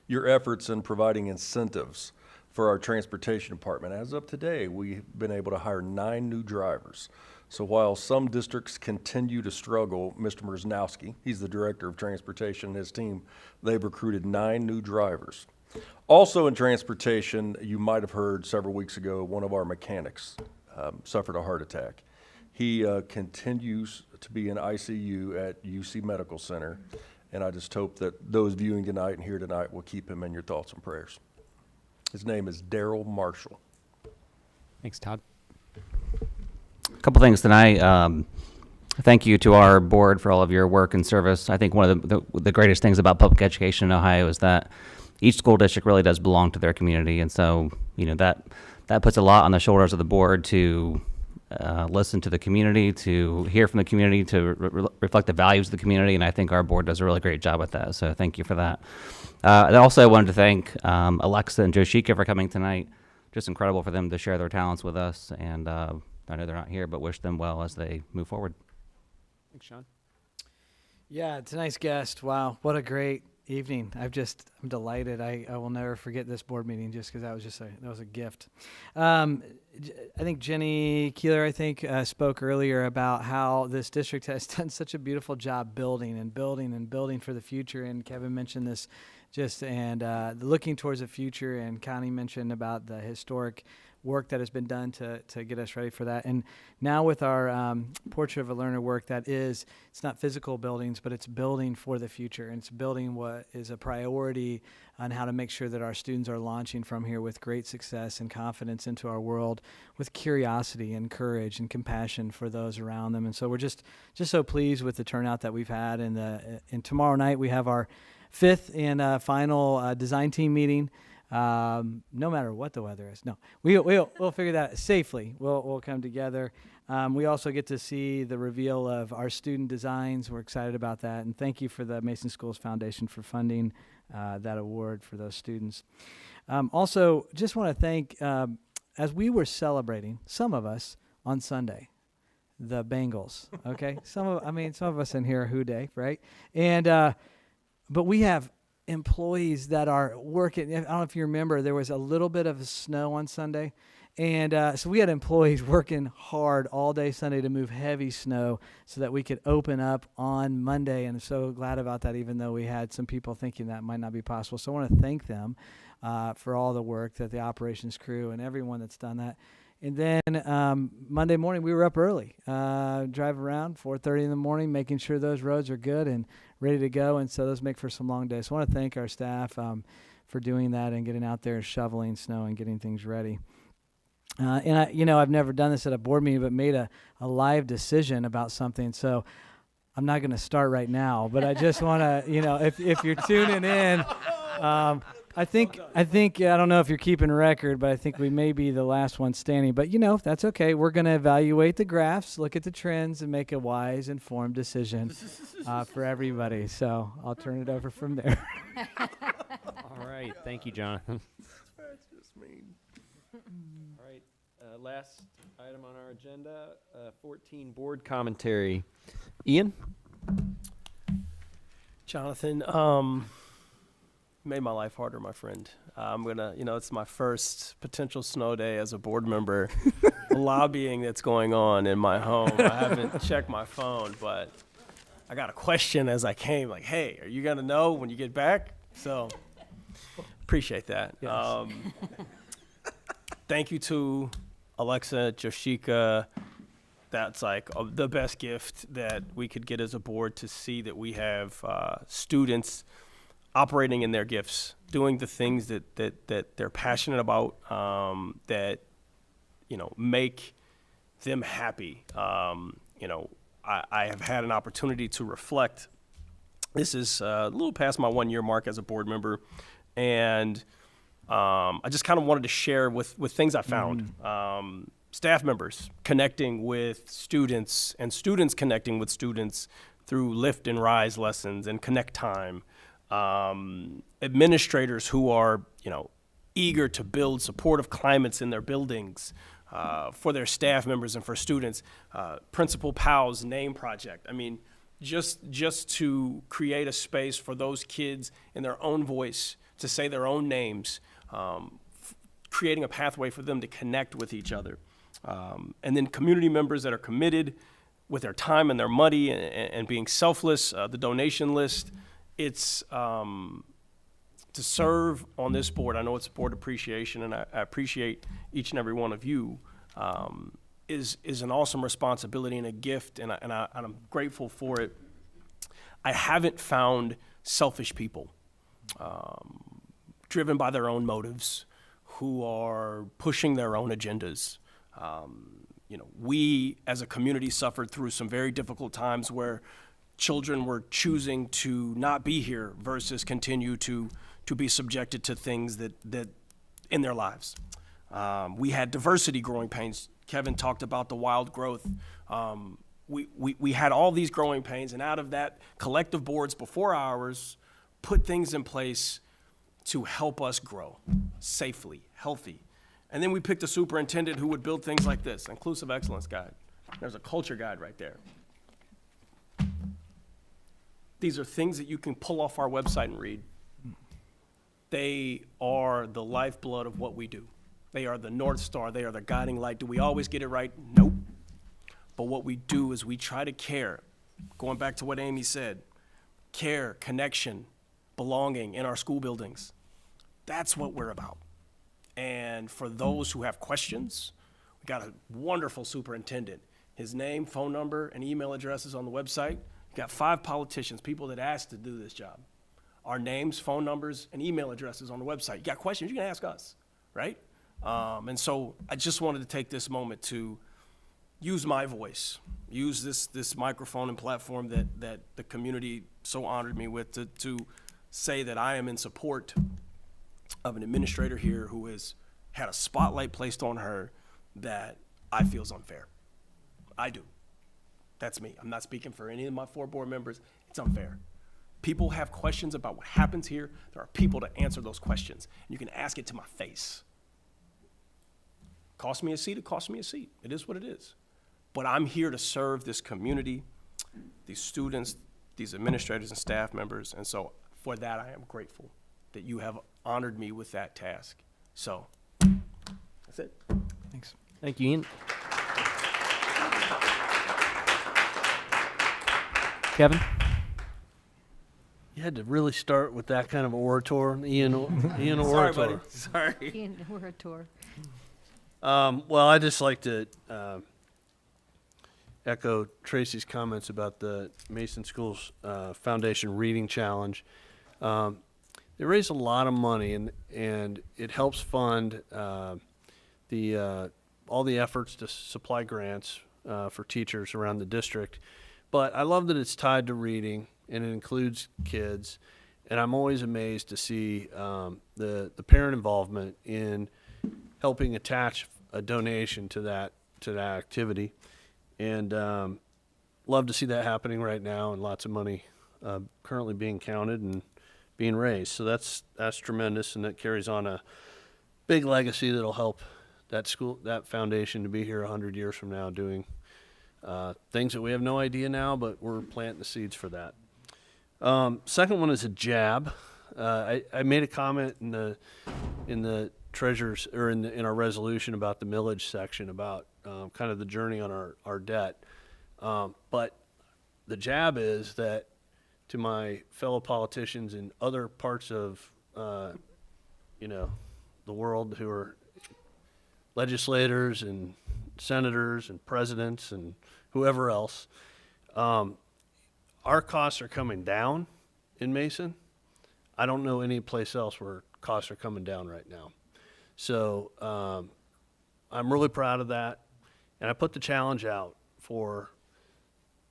[SPEAKER 18] your efforts in providing incentives for our transportation department. As of today, we've been able to hire 9 new drivers. So while some districts continue to struggle, Mr. Mrznowski, he's the director of transportation, and his team, they've recruited 9 new drivers. Also in transportation, you might have heard several weeks ago, one of our mechanics suffered a heart attack. He continues to be in ICU at UC Medical Center, and I just hope that those viewing tonight and here tonight will keep him in your thoughts and prayers. His name is Daryl Marshall.
[SPEAKER 1] Thanks, Todd.
[SPEAKER 16] A couple things tonight. Thank you to our board for all of your work and service. I think one of the greatest things about public education in Ohio is that each school district really does belong to their community, and so that that puts a lot on the shoulders of the board to listen to the community, to hear from the community, to reflect the values of the community, and I think our board does a really great job with that, so thank you for that. I also wanted to thank Alexa and Joshika for coming tonight. Just incredible for them to share their talents with us, and I know they're not here, but wish them well as they move forward.
[SPEAKER 1] Thanks, Sean.
[SPEAKER 3] Yeah, tonight's guest, wow, what a great evening. I'm delighted. I will never forget this board meeting just because that was a gift. I think Jenny Keeler, spoke earlier about how this district has done such a beautiful job building and building and building for the future. And Kevin mentioned this looking towards the future, and Connie mentioned about the historic work that has been done to get us ready for that. And now with our Portrait of a Learner work, it's not physical buildings, but it's building for the future. And it's building what is a priority on how to make sure that our students are launching from here with great success and confidence into our world, with curiosity and courage and compassion for those around them. And so we're just so pleased with the turnout that we've had. And tomorrow night we have our 5th and final design team meeting. No matter what the weather is. No, we'll figure that out safely. We'll come together. We also get to see the reveal of our student designs. We're excited about that. And thank you for the Mason Schools Foundation for funding that award for those students. Also, just want to thank, as we were celebrating, some of us on Sunday, the Bengals, okay? Some of us in here are Who Day, right? And, but we have employees that are working. I don't know if you remember, there was a little bit of snow on Sunday. And so we had employees working hard all day Sunday to move heavy snow so that we could open up on Monday. And I'm so glad about that, even though we had some people thinking that might not be possible. So I want to thank them for all the work, that the operations crew and everyone that's done that. And then Monday morning, we were up early, drive around 4:30 in the morning, making sure those roads are good and ready to go. And so those make for some long days. So I want to thank our staff for doing that and getting out there and shoveling snow and getting things ready. And I've never done this at a board meeting, but made a live decision about something. So I'm not going to start right now, but I just want to, if you're tuning in, I think I don't know if you're keeping record, but I think we may be the last one standing. But that's okay. We're going to evaluate the graphs, look at the trends, and make a wise, informed decision for everybody. So I'll turn it over from there.
[SPEAKER 1] All right. Thank you, Jonathan.
[SPEAKER 18] That's just mean.
[SPEAKER 1] All right. Last item on our agenda, 14 board commentary. Ian?
[SPEAKER 11] Jonathan, made my life harder, my friend. I'm gonna, it's my first potential snow day as a board member. Lobbying that's going on in my home. I haven't checked my phone, but I got a question as I came, like, hey, are you gonna know when you get back? So appreciate that.
[SPEAKER 3] Yes.
[SPEAKER 11] Thank you to Alexa, Joshika. That's like the best gift that we could get as a board, to see that we have students operating in their gifts, doing the things that they're passionate about, that make them happy. I have had an opportunity to reflect. This is a little past my 1-year mark as a board member, and I just kind of wanted to share with things I found. Staff members connecting with students, and students connecting with students through Lift and Rise lessons and Connect Time. Administrators who are, eager to build supportive climates in their buildings for their staff members and for students. Principal Powell's name project. I mean, just to create a space for those kids in their own voice to say their own names, creating a pathway for them to connect with each other. And then community members that are committed with their time and their money and being selfless, the donation list. It's to serve on this board. I know it's board appreciation, and I appreciate each and every one of you, is an awesome responsibility and a gift, and I'm grateful for it. I haven't found selfish people, driven by their own motives, who are pushing their own agendas. We as a community suffered through some very difficult times where children were choosing to not be here versus continue to be subjected to things that in their lives. We had diversity growing pains. Kevin talked about the wild growth. We had all these growing pains, and out of that, collective boards before ours put things in place to help us grow safely, healthy. And then we picked a superintendent who would build things like this, Inclusive Excellence Guide. There's a culture guide right there. These are things that you can pull off our website and read. They are the lifeblood of what we do. They are the North Star. They are the guiding light. Do we always get it right? Nope. But what we do is we try to care. Going back to what Amy said, care, connection, belonging in our school buildings. That's what we're about. And for those who have questions, we got a wonderful superintendent. His name, phone number, and email address is on the website. We got 5 politicians, people that asked to do this job. Our names, phone numbers, and email addresses on the website. You got questions, you can ask us, right? And so I just wanted to take this moment to use my voice, use this microphone and platform that the community so honored me with to say that I am in support of an administrator here who has had a spotlight placed on her that I feel is unfair. I do. That's me. I'm not speaking for any of my 4 board members. It's unfair. People have questions about what happens here. There are people to answer those questions. And you can ask it to my face. Cost me a seat, it cost me a seat. It is what it is. But I'm here to serve this community, these students, these administrators and staff members. And so for that, I am grateful that you have honored me with that task. So that's it.
[SPEAKER 3] Thanks.
[SPEAKER 1] Thank you, Ian. Kevin?
[SPEAKER 14] You had to really start with that kind of orator, Ian
[SPEAKER 11] Sorry,
[SPEAKER 14] orator.
[SPEAKER 11] buddy. Sorry.
[SPEAKER 13] Ian Orator.
[SPEAKER 14] Well, I'd just like to echo Tracy's comments about the Mason Schools Foundation Reading Challenge. They raise a lot of money, and it helps fund all the efforts to supply grants for teachers around the district. But I love that it's tied to reading, and it includes kids. And I'm always amazed to see the parent involvement in helping attach a donation to that activity. And love to see that happening right now, and lots of money currently being counted and being raised. So that's tremendous, and that carries on a big legacy that'll help that foundation to be here 100 years from now doing things that we have no idea now, but we're planting the seeds for that. Second one is a jab. I made a comment in the treasurers, or in our resolution about the millage section, about kind of the journey on our debt. But the jab is that to my fellow politicians in other parts of the world who are legislators and senators and presidents and whoever else, our costs are coming down in Mason. I don't know any place else where costs are coming down right now. So I'm really proud of that. And I put the challenge out for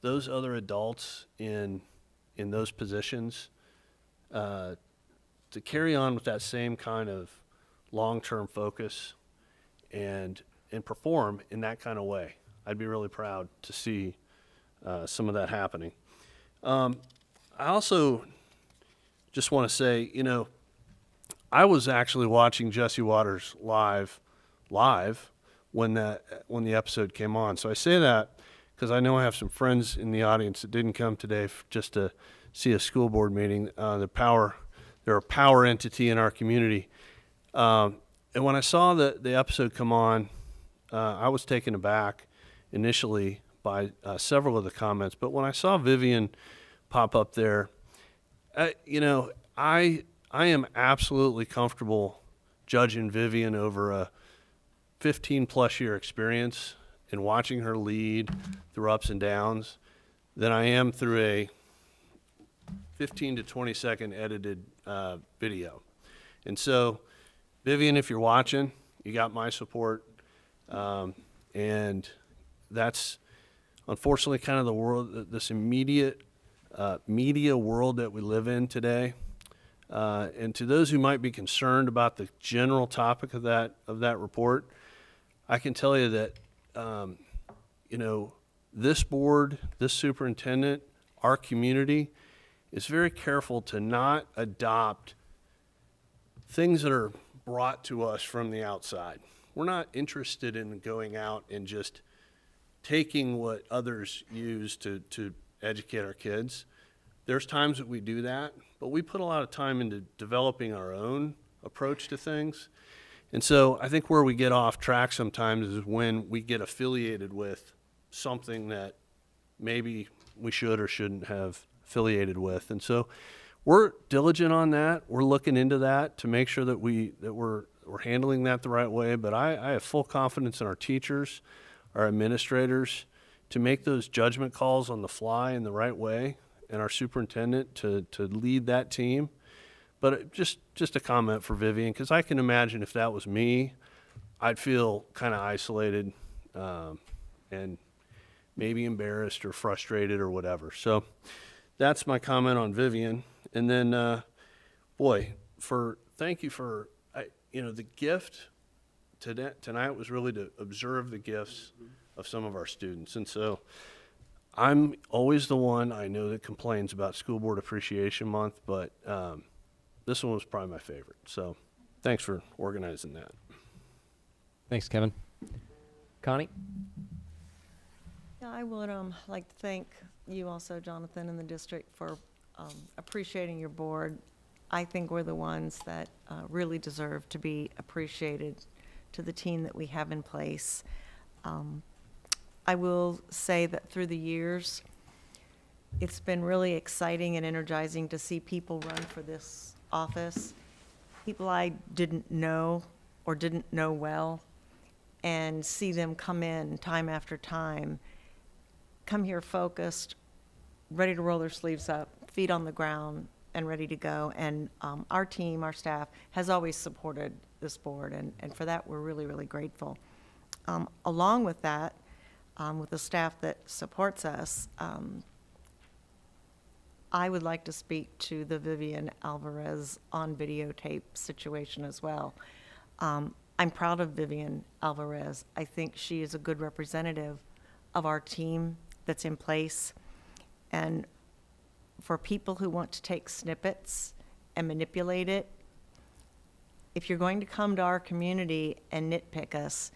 [SPEAKER 14] those other adults in those positions to carry on with that same kind of long-term focus and perform in that kind of way. I'd be really proud to see some of that happening. I also just want to say, I was actually watching Jesse Waters live when the episode came on. So I say that because I know I have some friends in the audience that didn't come today just to see a school board meeting. They're a power entity in our community. And when I saw the episode come on, I was taken aback initially by several of the comments. But when I saw Vivian pop up there, I am absolutely comfortable judging Vivian over a 15-plus year experience and watching her lead through ups and downs than I am through a 15 to 20 second edited video. And so, Vivian, if you're watching, you got my support. And that's unfortunately kind of the world, this immediate media world that we live in today. And to those who might be concerned about the general topic of that report, I can tell you that, this board, this superintendent, our community is very careful to not adopt things that are brought to us from the outside. We're not interested in going out and just taking what others use to educate our kids. There's times that we do that, but we put a lot of time into developing our own approach to things. And so I think where we get off track sometimes is when we get affiliated with something that maybe we should or shouldn't have affiliated with. And so we're diligent on that. We're looking into that to make sure that we're handling that the right way. But I have full confidence in our teachers, our administrators, to make those judgment calls on the fly in the right way, and our superintendent to lead that team. But just a comment for Vivian, because I can imagine if that was me, I'd feel kind of isolated and maybe embarrassed or frustrated or whatever. So that's my comment on Vivian. And then, thank you for, the gift tonight was really to observe the gifts of some of our students. And so I'm always the one I know that complains about School Board Appreciation Month, but this one was probably my favorite. So thanks for organizing that.
[SPEAKER 1] Thanks, Kevin. Connie?
[SPEAKER 12] Yeah, I would like to thank you also, Jonathan, and the district for appreciating your board. I think we're the ones that really deserve to be appreciated, to the team that we have in place. I will say that through the years, it's been really exciting and energizing to see people run for this office, people I didn't know or didn't know well, and see them come in time after time, come here focused, ready to roll their sleeves up, feet on the ground, and ready to go. And our team, our staff, has always supported this board, and for that we're really, really grateful. Along with that, with the staff that supports us, I would like to speak to the Vivian Alvarez on videotape situation as well. I'm proud of Vivian Alvarez. I think she is a good representative of our team that's in place. And for people who want to take snippets and manipulate it, if you're going to come to our community and nitpick us,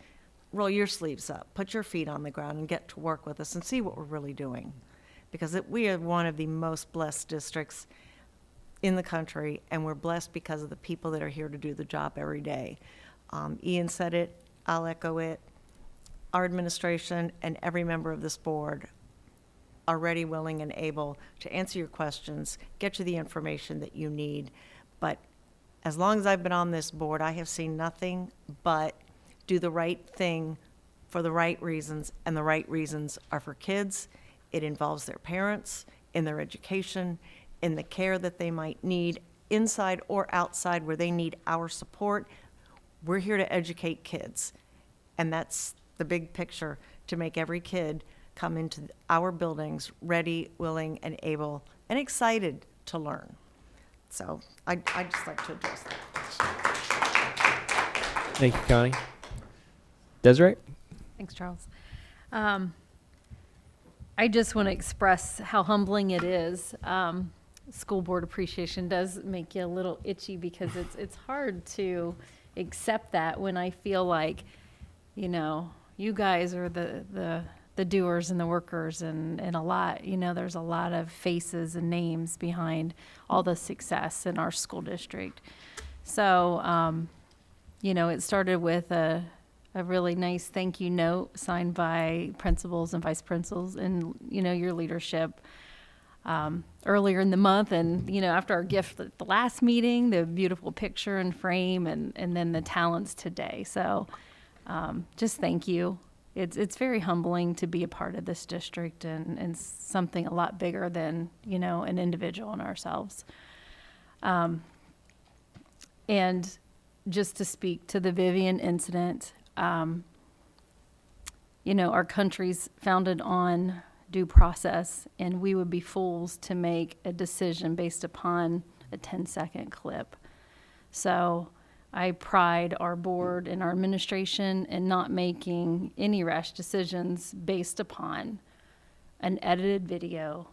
[SPEAKER 12] roll your sleeves up, put your feet on the ground, and get to work with us and see what we're really doing. Because we are one of the most blessed districts in the country, and we're blessed because of the people that are here to do the job every day. Ian said it, I'll echo it. Our administration and every member of this board are ready, willing, and able to answer your questions, get you the information that you need. But as long as I've been on this board, I have seen nothing but do the right thing for the right reasons, and the right reasons are for kids. It involves their parents, in their education, in the care that they might need, inside or outside where they need our support. We're here to educate kids, and that's the big picture, to make every kid come into our buildings ready, willing, and able, and excited to learn. So I'd just like to address that.
[SPEAKER 1] Thank you, Connie. Desiree?
[SPEAKER 13] Thanks, Charles. I just want to express how humbling it is. School board appreciation does make you a little itchy because it's hard to accept that when I feel like, you guys are the doers and the workers, and a lot, there's a lot of faces and names behind all the success in our school district. So, it started with a really nice thank you note signed by principals and vice principals and, your leadership earlier in the month. And, after our gift at the last meeting, the beautiful picture and frame, and then the talents today. So just thank you. It's very humbling to be a part of this district and something a lot bigger than, an individual and ourselves. And just to speak to the Vivian incident, our country's founded on due process, and we would be fools to make a decision based upon a 10-second clip. So I pride our board and our administration in not making any rash decisions based upon an edited video.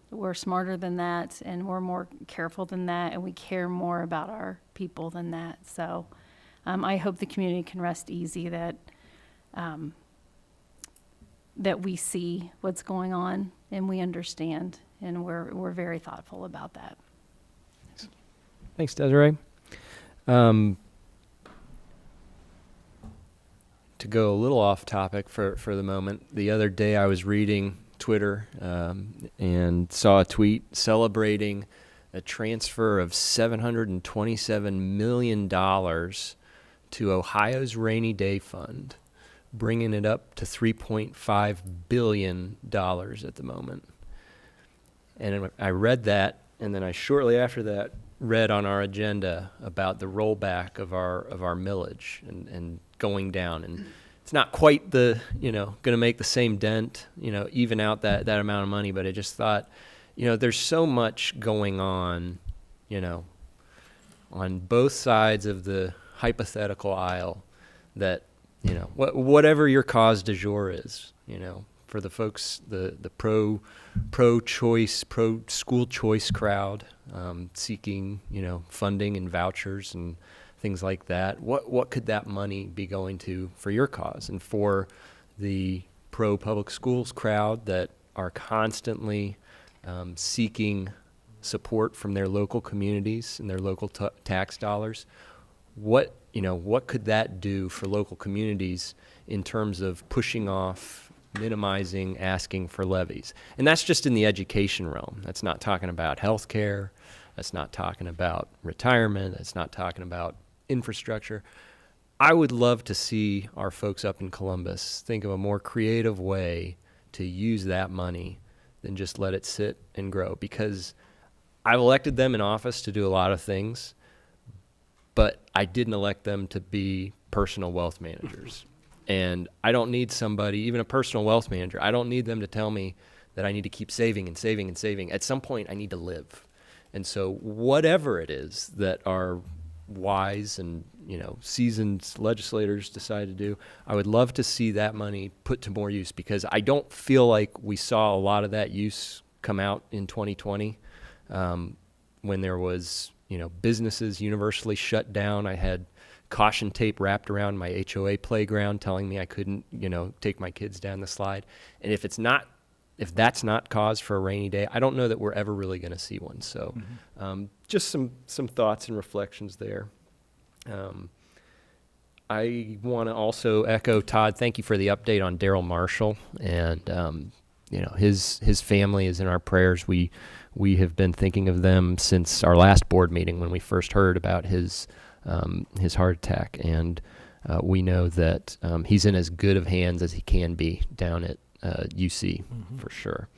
[SPEAKER 13] We're smarter than that, and we're more careful than that, and we care more about our people than that. So I hope the community can rest easy that that we see what's going on and we understand, and we're very thoughtful about that.
[SPEAKER 1] Thanks, Desiree. To go a little off topic for the moment, the other day I was reading Twitter and saw a tweet celebrating a transfer of $727 million to Ohio's Rainy Day Fund, bringing it up to $3.5 billion at the moment. And I read that, and then I shortly after that read on our agenda about the rollback of our millage and going down. And it's not quite the, going to make the same dent, even out that amount of money. But I just thought, there's so much going on, on both sides of the hypothetical aisle that, whatever your cause du jour is, for the folks, the pro-choice, pro-school choice crowd, seeking, funding and vouchers and things like that. What could that money be going to for your cause? And for the pro-public schools crowd that are constantly seeking support from their local communities and their local tax dollars, what could that do for local communities in terms of pushing off, minimizing, asking for levies? And that's just in the education realm. That's not talking about healthcare. That's not talking about retirement. That's not talking about infrastructure. I would love to see our folks up in Columbus think of a more creative way to use that money than just let it sit and grow, because I've elected them in office to do a lot of things, but I didn't elect them to be personal wealth managers. And I don't need somebody, even a personal wealth manager, I don't need them to tell me that I need to keep saving and saving and saving. At some point, I need to live. And so whatever it is that our wise and, seasoned legislators decide to do, I would love to see that money put to more use, because I don't feel like we saw a lot of that use come out in 2020 when there was, businesses universally shut down. I had caution tape wrapped around my HOA playground telling me I couldn't, take my kids down the slide. And if that's not cause for a rainy day, I don't know that we're ever really going to see one. So just some thoughts and reflections there. I want to also echo Todd. Thank you for the update on Daryl Marshall, and his family is in our prayers. We have been thinking of them since our last board meeting when we first heard about his heart attack, and we know that he's in as good of hands as he can be down at UC for sure.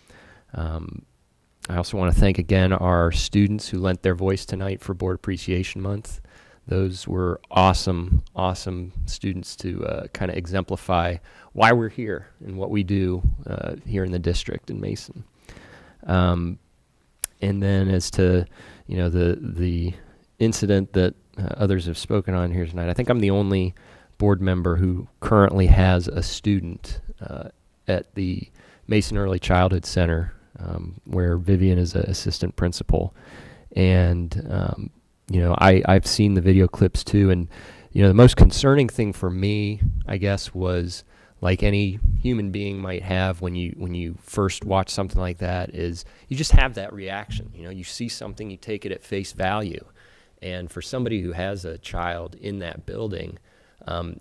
[SPEAKER 1] I also want to thank again our students who lent their voice tonight for Board Appreciation Month. Those were awesome students to kind of exemplify why we're here and what we do here in the district in Mason. And then as to the incident that others have spoken on here tonight, I think I'm the only board member who currently has a student at the Mason Early Childhood Center, where Vivian is an assistant principal. And, I've seen the video clips too. And, the most concerning thing for me, I guess, was like any human being might have when you first watch something like that, is you just have that reaction. You see something, you take it at face value. And for somebody who has a child in that building,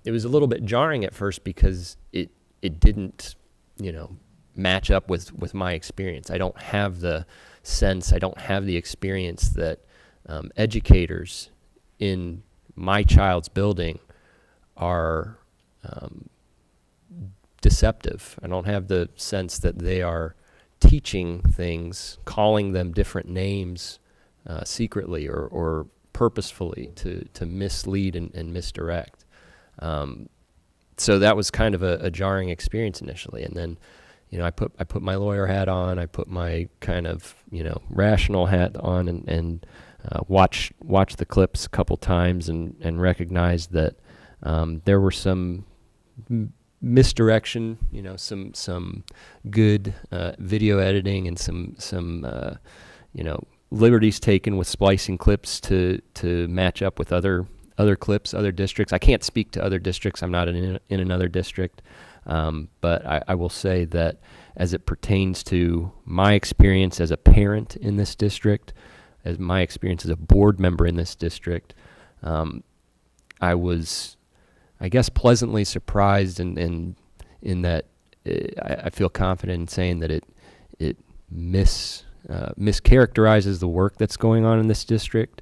[SPEAKER 1] it was a little bit jarring at first because it didn't, match up with my experience. I don't have the sense, I don't have the experience that educators in my child's building are deceptive. I don't have the sense that they are teaching things, calling them different names secretly or purposefully to mislead and misdirect. So that was kind of a jarring experience initially. And then, I put my lawyer hat on, I put my kind of, rational hat on, and watch the clips a couple times and recognize that there were some misdirection, some good video editing, and some liberties taken with splicing clips to match up with other clips, other districts. I can't speak to other districts. I'm not in another district. But I will say that as it pertains to my experience as a parent in this district, as my experience as a board member in this district, I was, I guess, pleasantly surprised in that I feel confident in saying that it mischaracterizes the work that's going on in this district,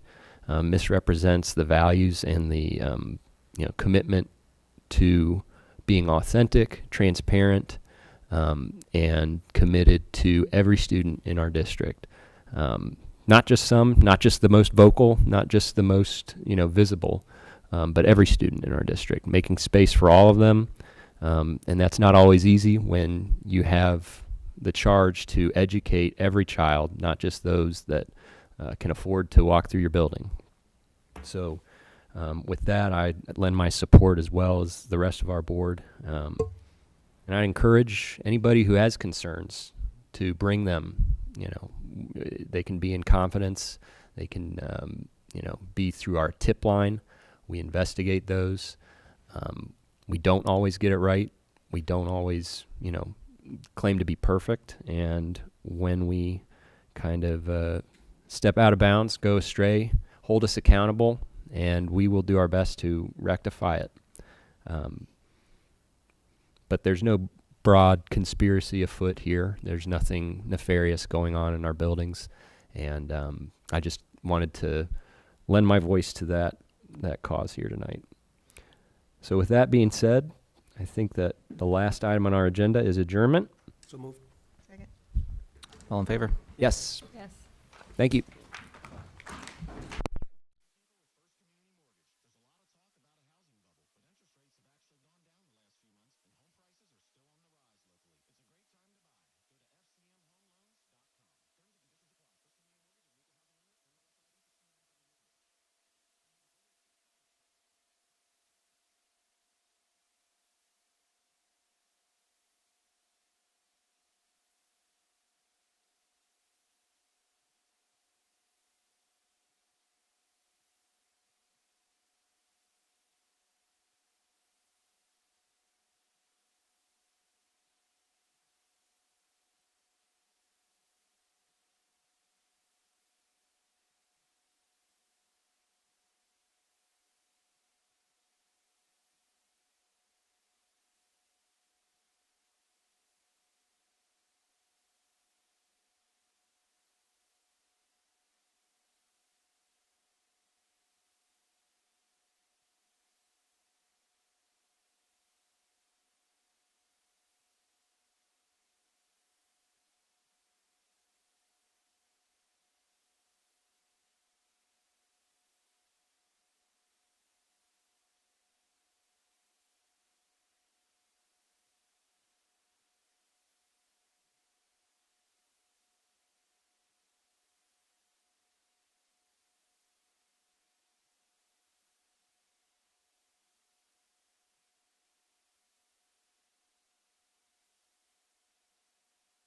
[SPEAKER 1] misrepresents the values and the commitment to being authentic, transparent, and committed to every student in our district. Not just some, not just the most vocal, not just the most visible, but every student in our district, making space for all of them. And that's not always easy when you have the charge to educate every child, not just those that can afford to walk through your building. So with that, I lend my support as well as the rest of our board. And I encourage anybody who has concerns to bring them. They can be in confidence. They can, be through our tip line. We investigate those. We don't always get it right. We don't always, claim to be perfect. And when we kind of step out of bounds, go astray, hold us accountable, and we will do our best to rectify it. But there's no broad conspiracy afoot here. There's nothing nefarious going on in our buildings. And I just wanted to lend my voice to that cause here tonight. So with that being said, I think that the last item on our agenda is adjournment.
[SPEAKER 11] So moved.
[SPEAKER 16] All in favor?
[SPEAKER 1] Yes.
[SPEAKER 13] Yes.
[SPEAKER 1] Thank you.